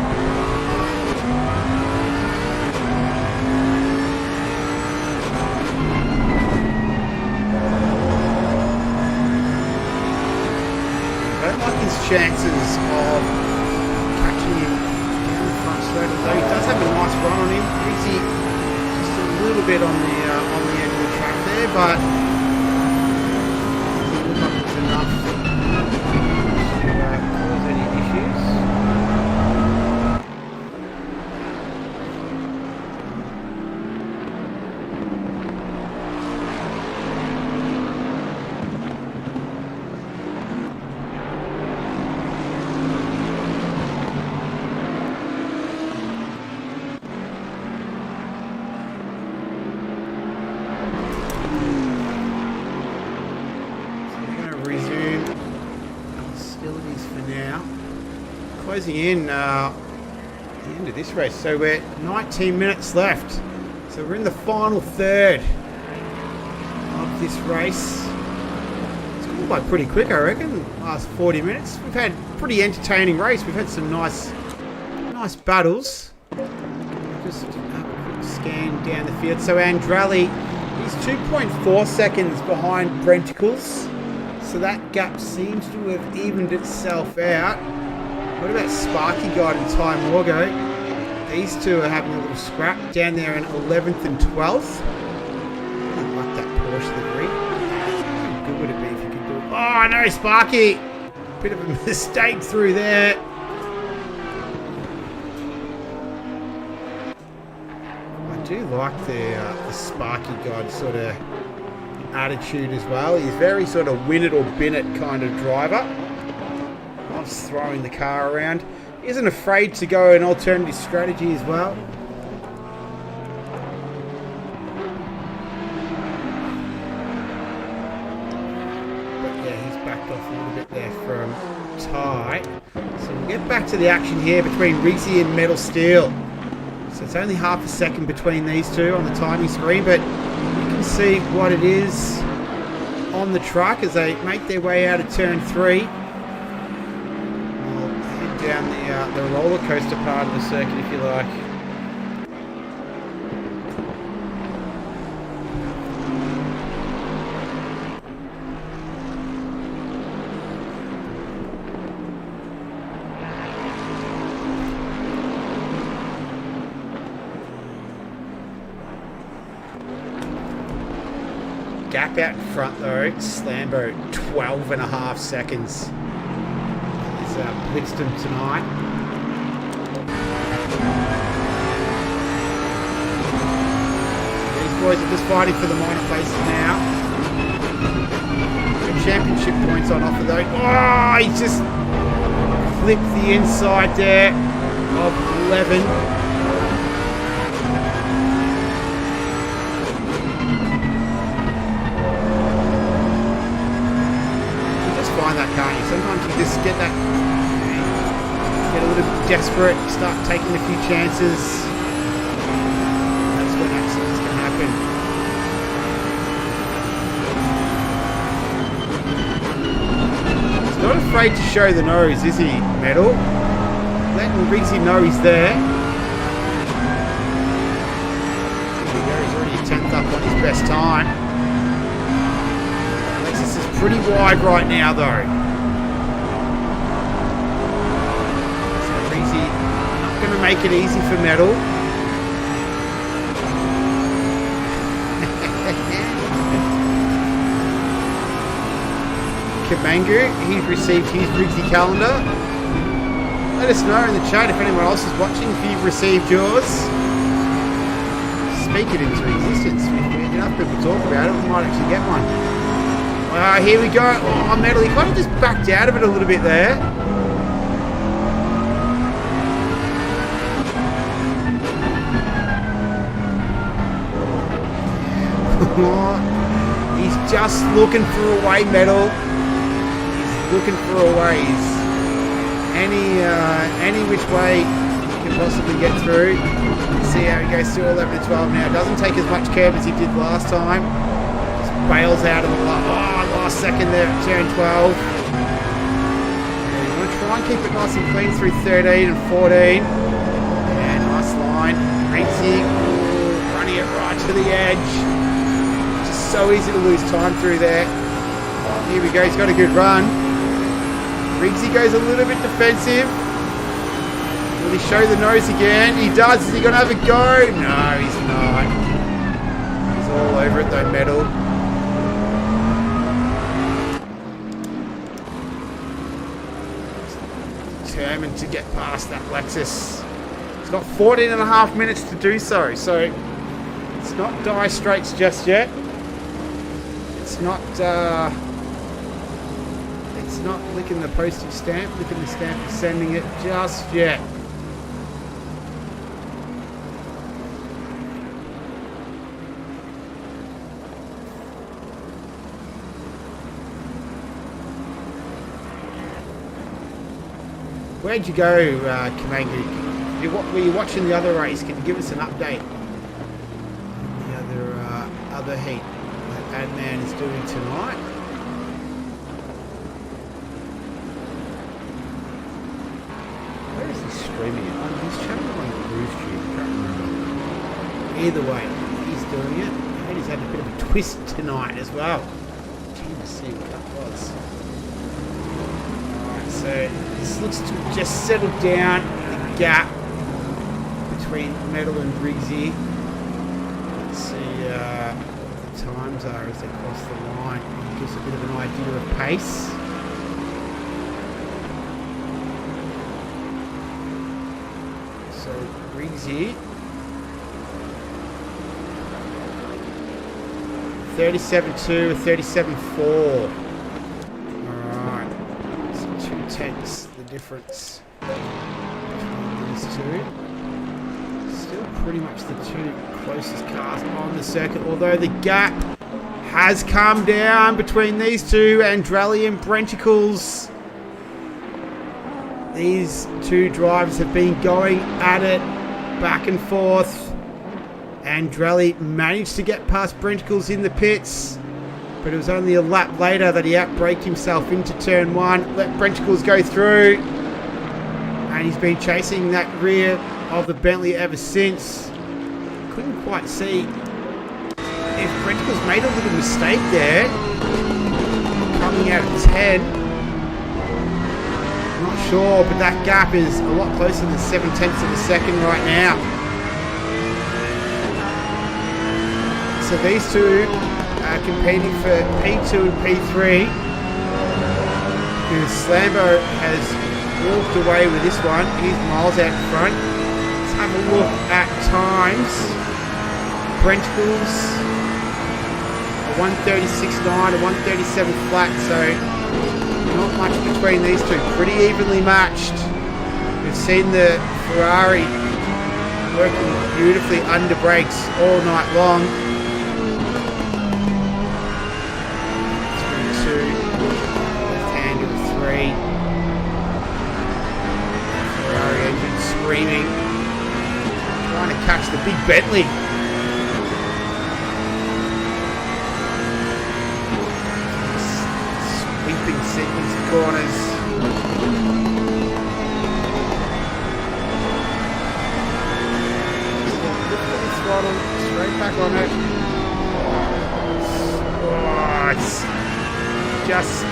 I don't like his chances of catching him down the front straight, although he does have a nice run on him. Riggsy just a little bit on the end of the track there, but enough to cause any issues. closing in the end of this race. So we're 19 minutes left. So we're in the final third of this race. It's gone by pretty quick, I reckon. Last 40 minutes. We've had a pretty entertaining race. We've had some nice battles. Just have a quick scan down the field. So Andrali, he's 2.4 seconds behind Brenticles. So that gap seems to have evened itself out. What about Sparky Guide and Ty Morgo? These two are having a little scrap down there in 11th and 12th. I don't like that Porsche livery. How good would it be if you could do it? Oh no, Sparky! Bit of a mistake through there. I do like the Sparky Guide sort of attitude as well. He's very sort of win it or bin it kind of driver. Loves throwing the car around. Isn't afraid to go an alternative strategy as well. But yeah, he's backed off a little bit there from Ty. So we'll get back to the action here between Riggsy and Metal Steel. So it's only half a second between these two on the timing screen, but you can see what it is on the truck as they make their way out of turn 3. Down the roller coaster part of the circuit, if you like. Gap out in front though, Slambo 12.5 seconds. Blitzed him tonight. These boys are just fighting for the minor places now. Good championship points on offer though. Oh, he just flipped the inside there of 11. You just find that, can't you? Sometimes you just get that. Get a little bit desperate, start taking a few chances. That's when accidents can happen. He's not afraid to show the nose, is he, Metal? Letting Riggsy know he's there. There we go, he's already a 10th up on his best time. Lexus is pretty wide right now though. Going to make it easy for Metal. Kamangu, he's received his Riggsy calendar. Let us know in the chat if anyone else is watching, if you've received yours. Speak it into existence. If enough people talk about it, we might actually get one. Here we go. Oh, Metal, he kind of just backed out of it a little bit there. He's just looking for a way, Metal. He's looking for a way. Any which way he can possibly get through. See how he goes through 11 to 12 now. Doesn't take as much curb as he did last time. Just bails out of the last second there at turn 12. And you want to try and keep it nice and clean through 13 and 14. And nice line. Riggsy running it right to the edge. So easy to lose time through there. Oh, here we go, he's got a good run. Riggsy goes a little bit defensive. Will he show the nose again? He does. Is he going to have a go? No, he's not. He's all over it though, Metal. Determined to get past that Lexus. He's got 14.5 minutes to do so. So it's not dire straits just yet. It's not licking the postage stamp, licking the stamp and sending it just yet. Where'd you go, Kamangu? Were you watching the other race? Can you give us an update? The other heat that Adman is doing tonight. Where is he streaming it? On his channel or on ROOZ Tube? I can't remember. Either way, he's doing it. And he's had a bit of a twist tonight as well. Keen to see what that was. So this looks to have just settled down the gap between Metal and Riggsy. Let's see what the times are as they cross the line. It gives a bit of an idea of pace. So Riggsy 37.2, 37.4. Tenths the difference between these two. Still pretty much the two closest cars on the circuit, although the gap has come down between these two, Andrali and Brenticles. These two drivers have been going at it back and forth. Andrali managed to get past Brenticles in the pits, but it was only a lap later that he outbraked himself into turn one, let Brenticles go through, and he's been chasing that rear of the Bentley ever since. Couldn't quite see if Brenticles made a little mistake there, coming out of 10. Not sure, but that gap is a lot closer than 7/10 of a second right now. So these two competing for P2 and P3, because Slambo has walked away with this one. He's miles out in front. Let's have a look at times. Brenticles, a 136.9, a 137 flat, so not much between these two. Pretty evenly matched. We've seen the Ferrari working beautifully under brakes all night long. Ferrari engine screaming, trying to catch the big Bentley. Sweeping sequence of corners. Lift the throttle, straight back on it. Oh, it's just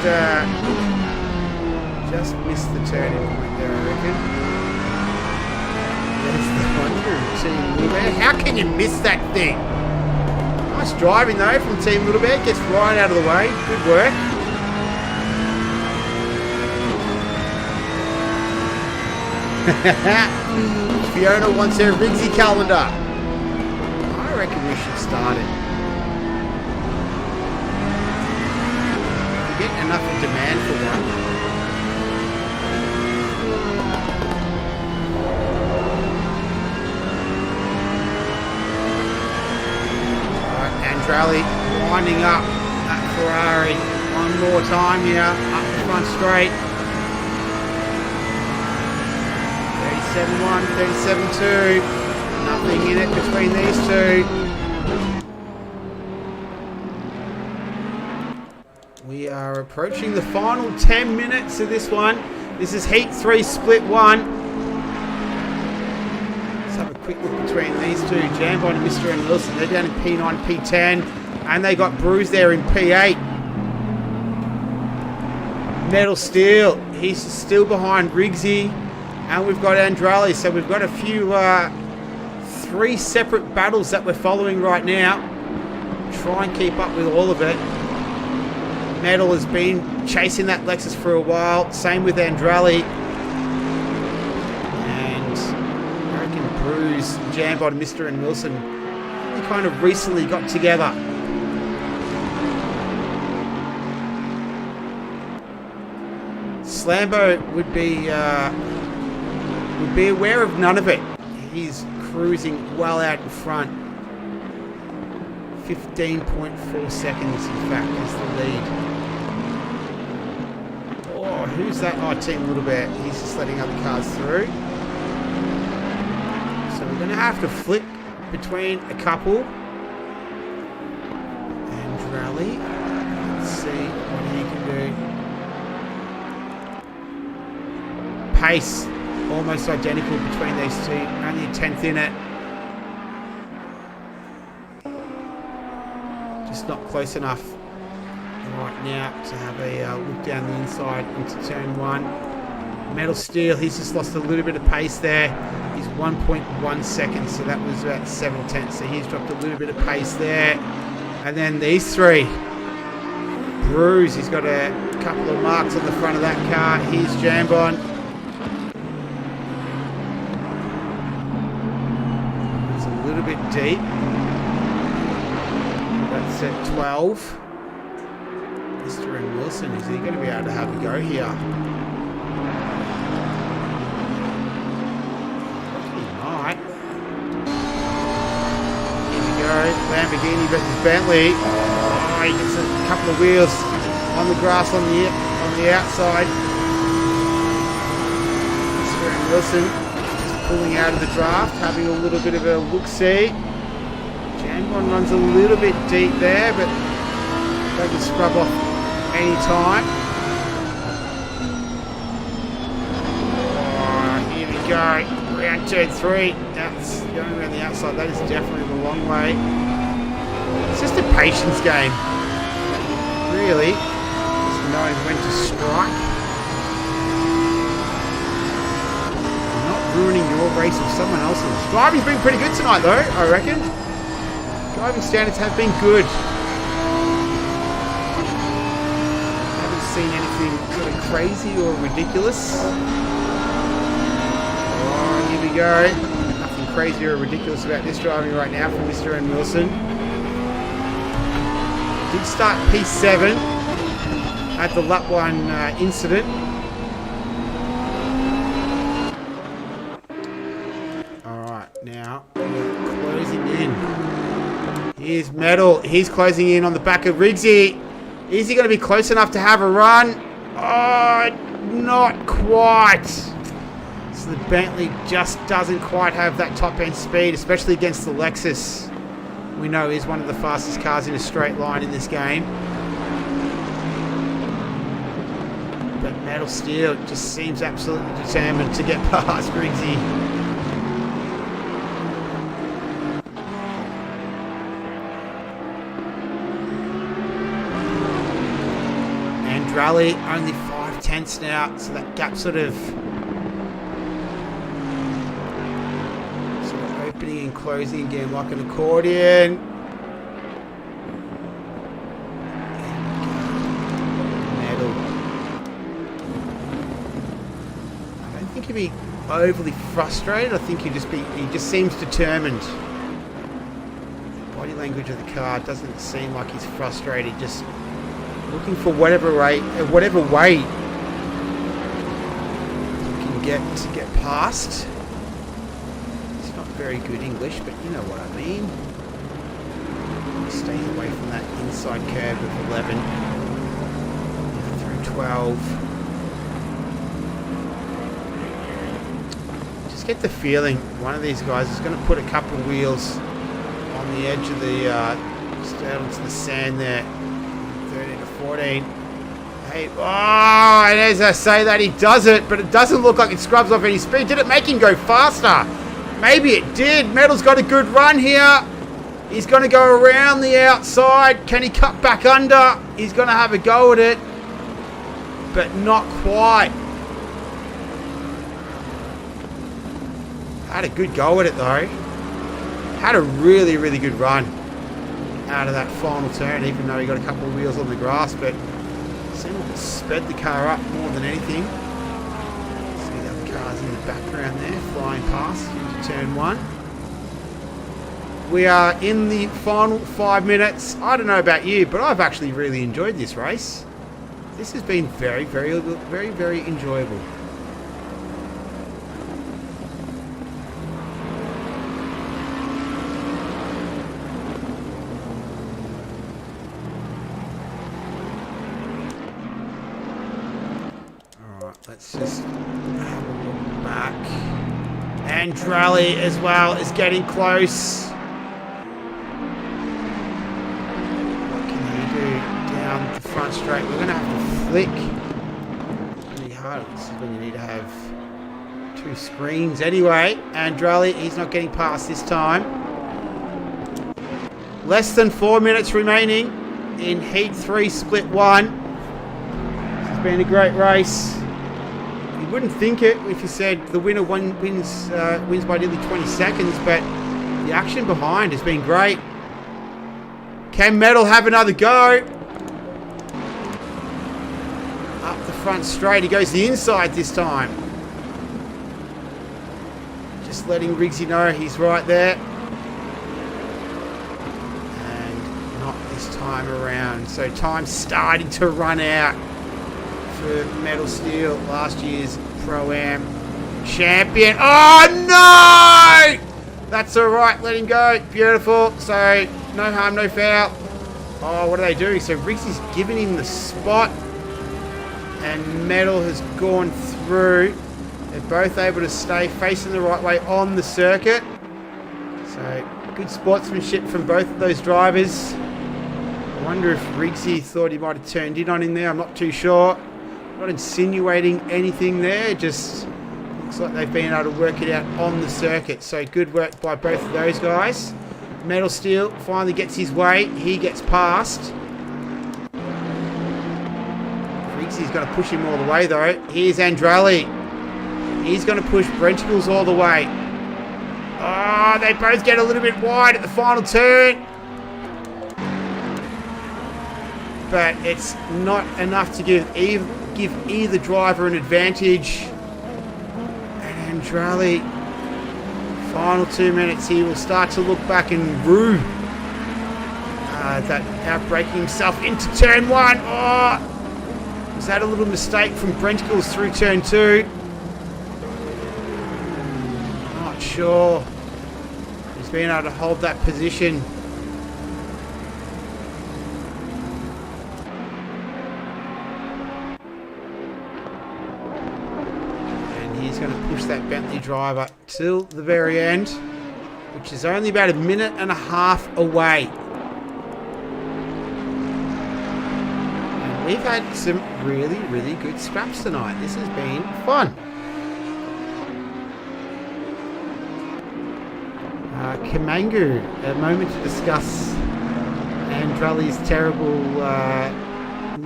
missed the turning point there, I reckon. There's the Honda Team Little Bear. How can you miss that thing? Nice driving though from Team Little Bear. Gets right out of the way. Good work. Fiona wants her Riggsy calendar. I reckon we should start it. Get enough of demand for one. Alright, Andrali winding up that Ferrari one more time here, up the front straight. 37.1, 37.2. Nothing in it between these two. We are approaching the final 10 minutes of this one. This is Heat 3, Split 1. Let's have a quick look between these two. Jambon and Mr. and Wilson. They're down in P9, P10. And they got Bruce there in P8. Metal Steel. He's still behind Riggsy. And we've got Andrali. So we've got a few, 3 separate battles that we're following right now. Try and keep up with all of it. Metal has been chasing that Lexus for a while. Same with Andrali. And I reckon Bruce, Jambot, Mr. and Wilson, they kind of recently got together. Slambo would be aware of none of it. He's cruising well out in front. 15.4 seconds, in fact, is the lead. Oh, who's that? Oh, Team Little Bear. He's just letting other cars through. So we're going to have to flip between a couple. And Rally. Let's see what he can do. Pace. Almost identical between these two. Only a 10th in it. Just not close enough right now to have a look down the inside into turn 1. Metal Steel, he's just lost a little bit of pace there. He's 1.1 seconds, so that was about 7/10. So he's dropped a little bit of pace there. And then these three. ROOZ, he's got a couple of marks on the front of that car. Here's Jambon. It's a little bit deep. That's at 12. Mr. and Wilson, is he going to be able to have a go here? He might. Here we go. Lamborghini versus Bentley. Oh, he gets a couple of wheels on the grass on the outside. Mr. and Wilson just pulling out of the draft, having a little bit of a look-see. Jambon runs a little bit deep there, but they can scrub off any time. Oh, here we go. Round turn 3. That's going around the outside. That is definitely the long way. It's just a patience game. Really. Just knowing when to strike. Not ruining your race with someone else's. Driving's been pretty good tonight though, I reckon. Driving standards have been good. Haven't seen anything sort of crazy or ridiculous. Oh, here we go. Nothing crazy or ridiculous about this driving right now from Mr. and Wilson. Did start P7 at the lap 1 incident. Alright, now we're closing in. Here's Metal. He's closing in on the back of Riggsy. Is he going to be close enough to have a run? Oh, not quite. So the Bentley just doesn't quite have that top end speed, especially against the Lexus. We know is one of the fastest cars in a straight line in this game. But Metal Steel just seems absolutely determined to get past Riggsy. Rally only 5/10 now, so that gap sort of opening and closing again like an accordion. Metal. I don't think he'd be overly frustrated. I think he just seems determined. The body language of the car doesn't seem like he's frustrated. Just looking for whatever way you can get to get past. It's not very good English, but you know what I mean. Staying away from that inside curve of 11 through 12. Just get the feeling one of these guys is going to put a couple of wheels on the edge of the just out onto the sand there. 13 to 14. Hey, oh, and as I say that, he does it, but it doesn't look like it scrubs off any speed. Did it make him go faster? Maybe it did. Metal's got a good run here. He's going to go around the outside. Can he cut back under? He's going to have a go at it, but not quite. Had a good go at it, though. Had a really, really good run out of that final turn, even though he got a couple of wheels on the grass, but seemed to sped the car up more than anything. See the other cars in the background there flying past into turn 1. We are in the final 5 minutes. I don't know about you, but I've actually really enjoyed this race. This has been very, very, very, very enjoyable. Let's just have a look back. And Drally as well is getting close. What can he do down the front straight? We're going to have to flick. Really hard. This is when you need to have 2 screens anyway. And Drally, he's not getting past this time. Less than 4 minutes remaining in Heat 3, Split 1. This has been a great race. You wouldn't think it if you said the winner wins by nearly 20 seconds, but the action behind has been great. Can Metal have another go? Up the front straight. He goes the inside this time. Just letting Riggsy know he's right there. Time around, so time's starting to run out for Metal Steel, last year's Pro-Am champion. Oh no! That's alright, let him go. Beautiful. So no harm, no foul. Oh, what are they doing? So Riggs is giving him the spot, and Metal has gone through. They're both able to stay facing the right way on the circuit. So good sportsmanship from both of those drivers. I wonder if Riggsy thought he might have turned in on him there. I'm not too sure. Not insinuating anything there. Just looks like they've been able to work it out on the circuit. So good work by both of those guys. Metal Steel finally gets his way. He gets past. Riggsy's going to push him all the way though. Here's Andrali. He's going to push Brenticles all the way. Oh, they both get a little bit wide at the final turn. But it's not enough to give either driver an advantage. And Andrali, final 2 minutes, he will start to look back and rue that outbreaking himself into turn 1. Oh, was that a little mistake from Brenticles through turn 2? Not sure. He's been able to hold that position. He's going to push that Bentley driver till the very end, which is only about 1.5 minutes away. And we've had some really, really good scraps tonight. This has been fun. Kamangu, a moment to discuss Andrali's terrible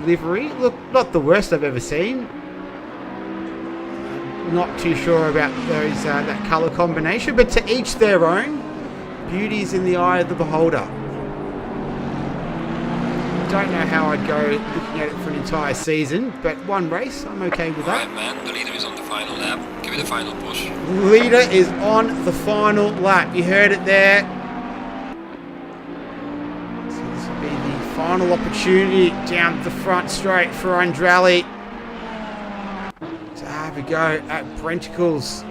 livery. Look, not the worst I've ever seen. Not too sure about those that colour combination, but to each their own. Beauty's in the eye of the beholder. Don't know how I'd go looking at it for an entire season, but one race, I'm okay with that. Right, man, the leader is on the final lap. Give me the final push. Leader is on the final lap. You heard it there. So this will be the final opportunity down the front straight for Andrali. Have a go at Brenticles.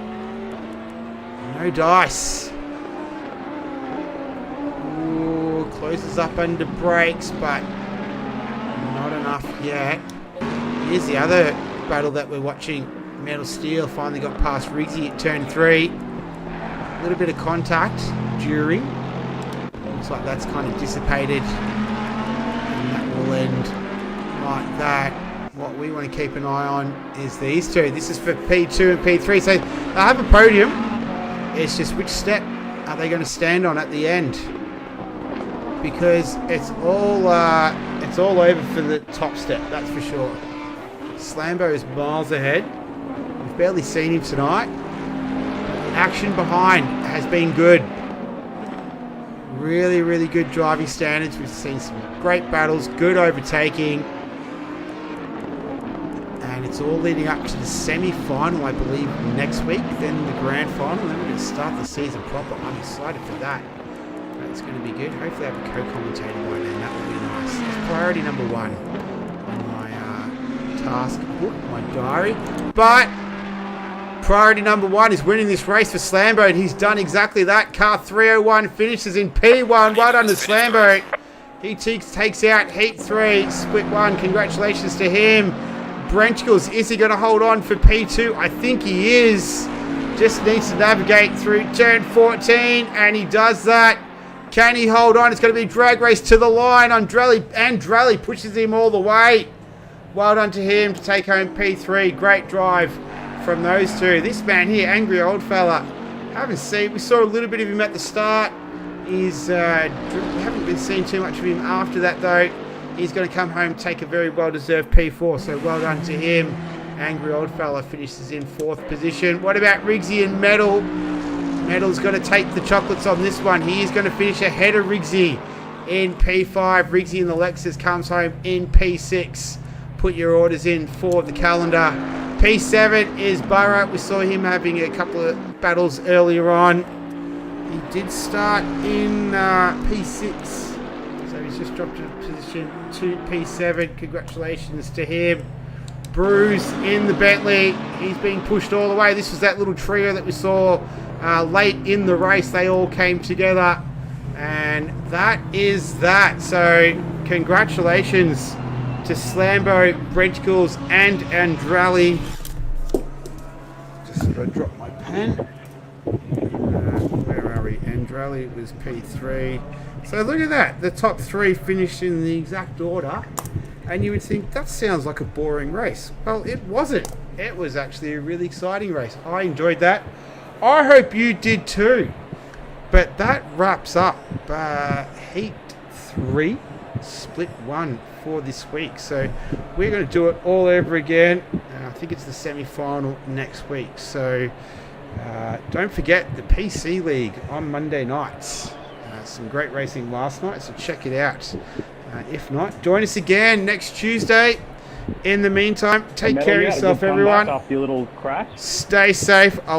No dice. Ooh, closes up under brakes, but not enough yet. Here's the other battle that we're watching. Metal Steel finally got past Riggsy at turn 3. A little bit of contact during. Looks like that's kind of dissipated. And that will end like that. What we want to keep an eye on is these two. This is for P2 and P3. So they have a podium. It's just which step are they going to stand on at the end? Because it's all over for the top step, that's for sure. Slambo is miles ahead. We've barely seen him tonight. The action behind has been good. Really, really good driving standards. We've seen some great battles, good overtaking. And it's all leading up to the semi-final, I believe, next week. Then the grand final. Then we're going to start the season proper. I'm excited for that. That's going to be good. Hopefully I have a co-commentator by then. That would be nice. It's priority number 1 on my task book, my diary. But priority number 1 is winning this race for Slambo. And he's done exactly that. Car 301 finishes in P1. Well done to Slambo. He takes out Heat 3, Split 1. Congratulations to him. Brenchkels, is he going to hold on for P2? I think he is. Just needs to navigate through turn 14, and he does that. Can he hold on? It's going to be a drag race to the line. Andrali pushes him all the way. Well done to him to take home P3. Great drive from those two. This man here, Angry Old Fella, we saw a little bit of him at the start. We haven't been seeing too much of him after that though. He's going to come home, take a very well-deserved P4, so well done to him. Angry Old Fella finishes in 4th position. What about Riggsy and Metal? Metal's going to take the chocolates on this one. He is going to finish ahead of Riggsy in P5. Riggsy in the Lexus comes home in P6. Put your orders in for the calendar. P7 is Burrow. We saw him having a couple of battles earlier on. He did start in P6. So he's just dropped a position to P7. Congratulations to him. Bruce in the Bentley. He's being pushed all the way. This was that little trio that we saw late in the race. They all came together. And that is that. So congratulations to Slambo, Brenchkels, and Andrali. Just got to drop my pen. Where are we? Andrali was P3. So look at that. The top 3 finished in the exact order. And you would think, that sounds like a boring race. Well, it wasn't. It was actually a really exciting race. I enjoyed that. I hope you did too. But that wraps up Heat 3, Split 1 for this week. So we're going to do it all over again. I think it's the semi-final next week. So don't forget the PC League on Monday nights. Some great racing last night, so check it out. If not, join us again next Tuesday. In the meantime, take care of yourself, everyone. After your little crash. Stay safe.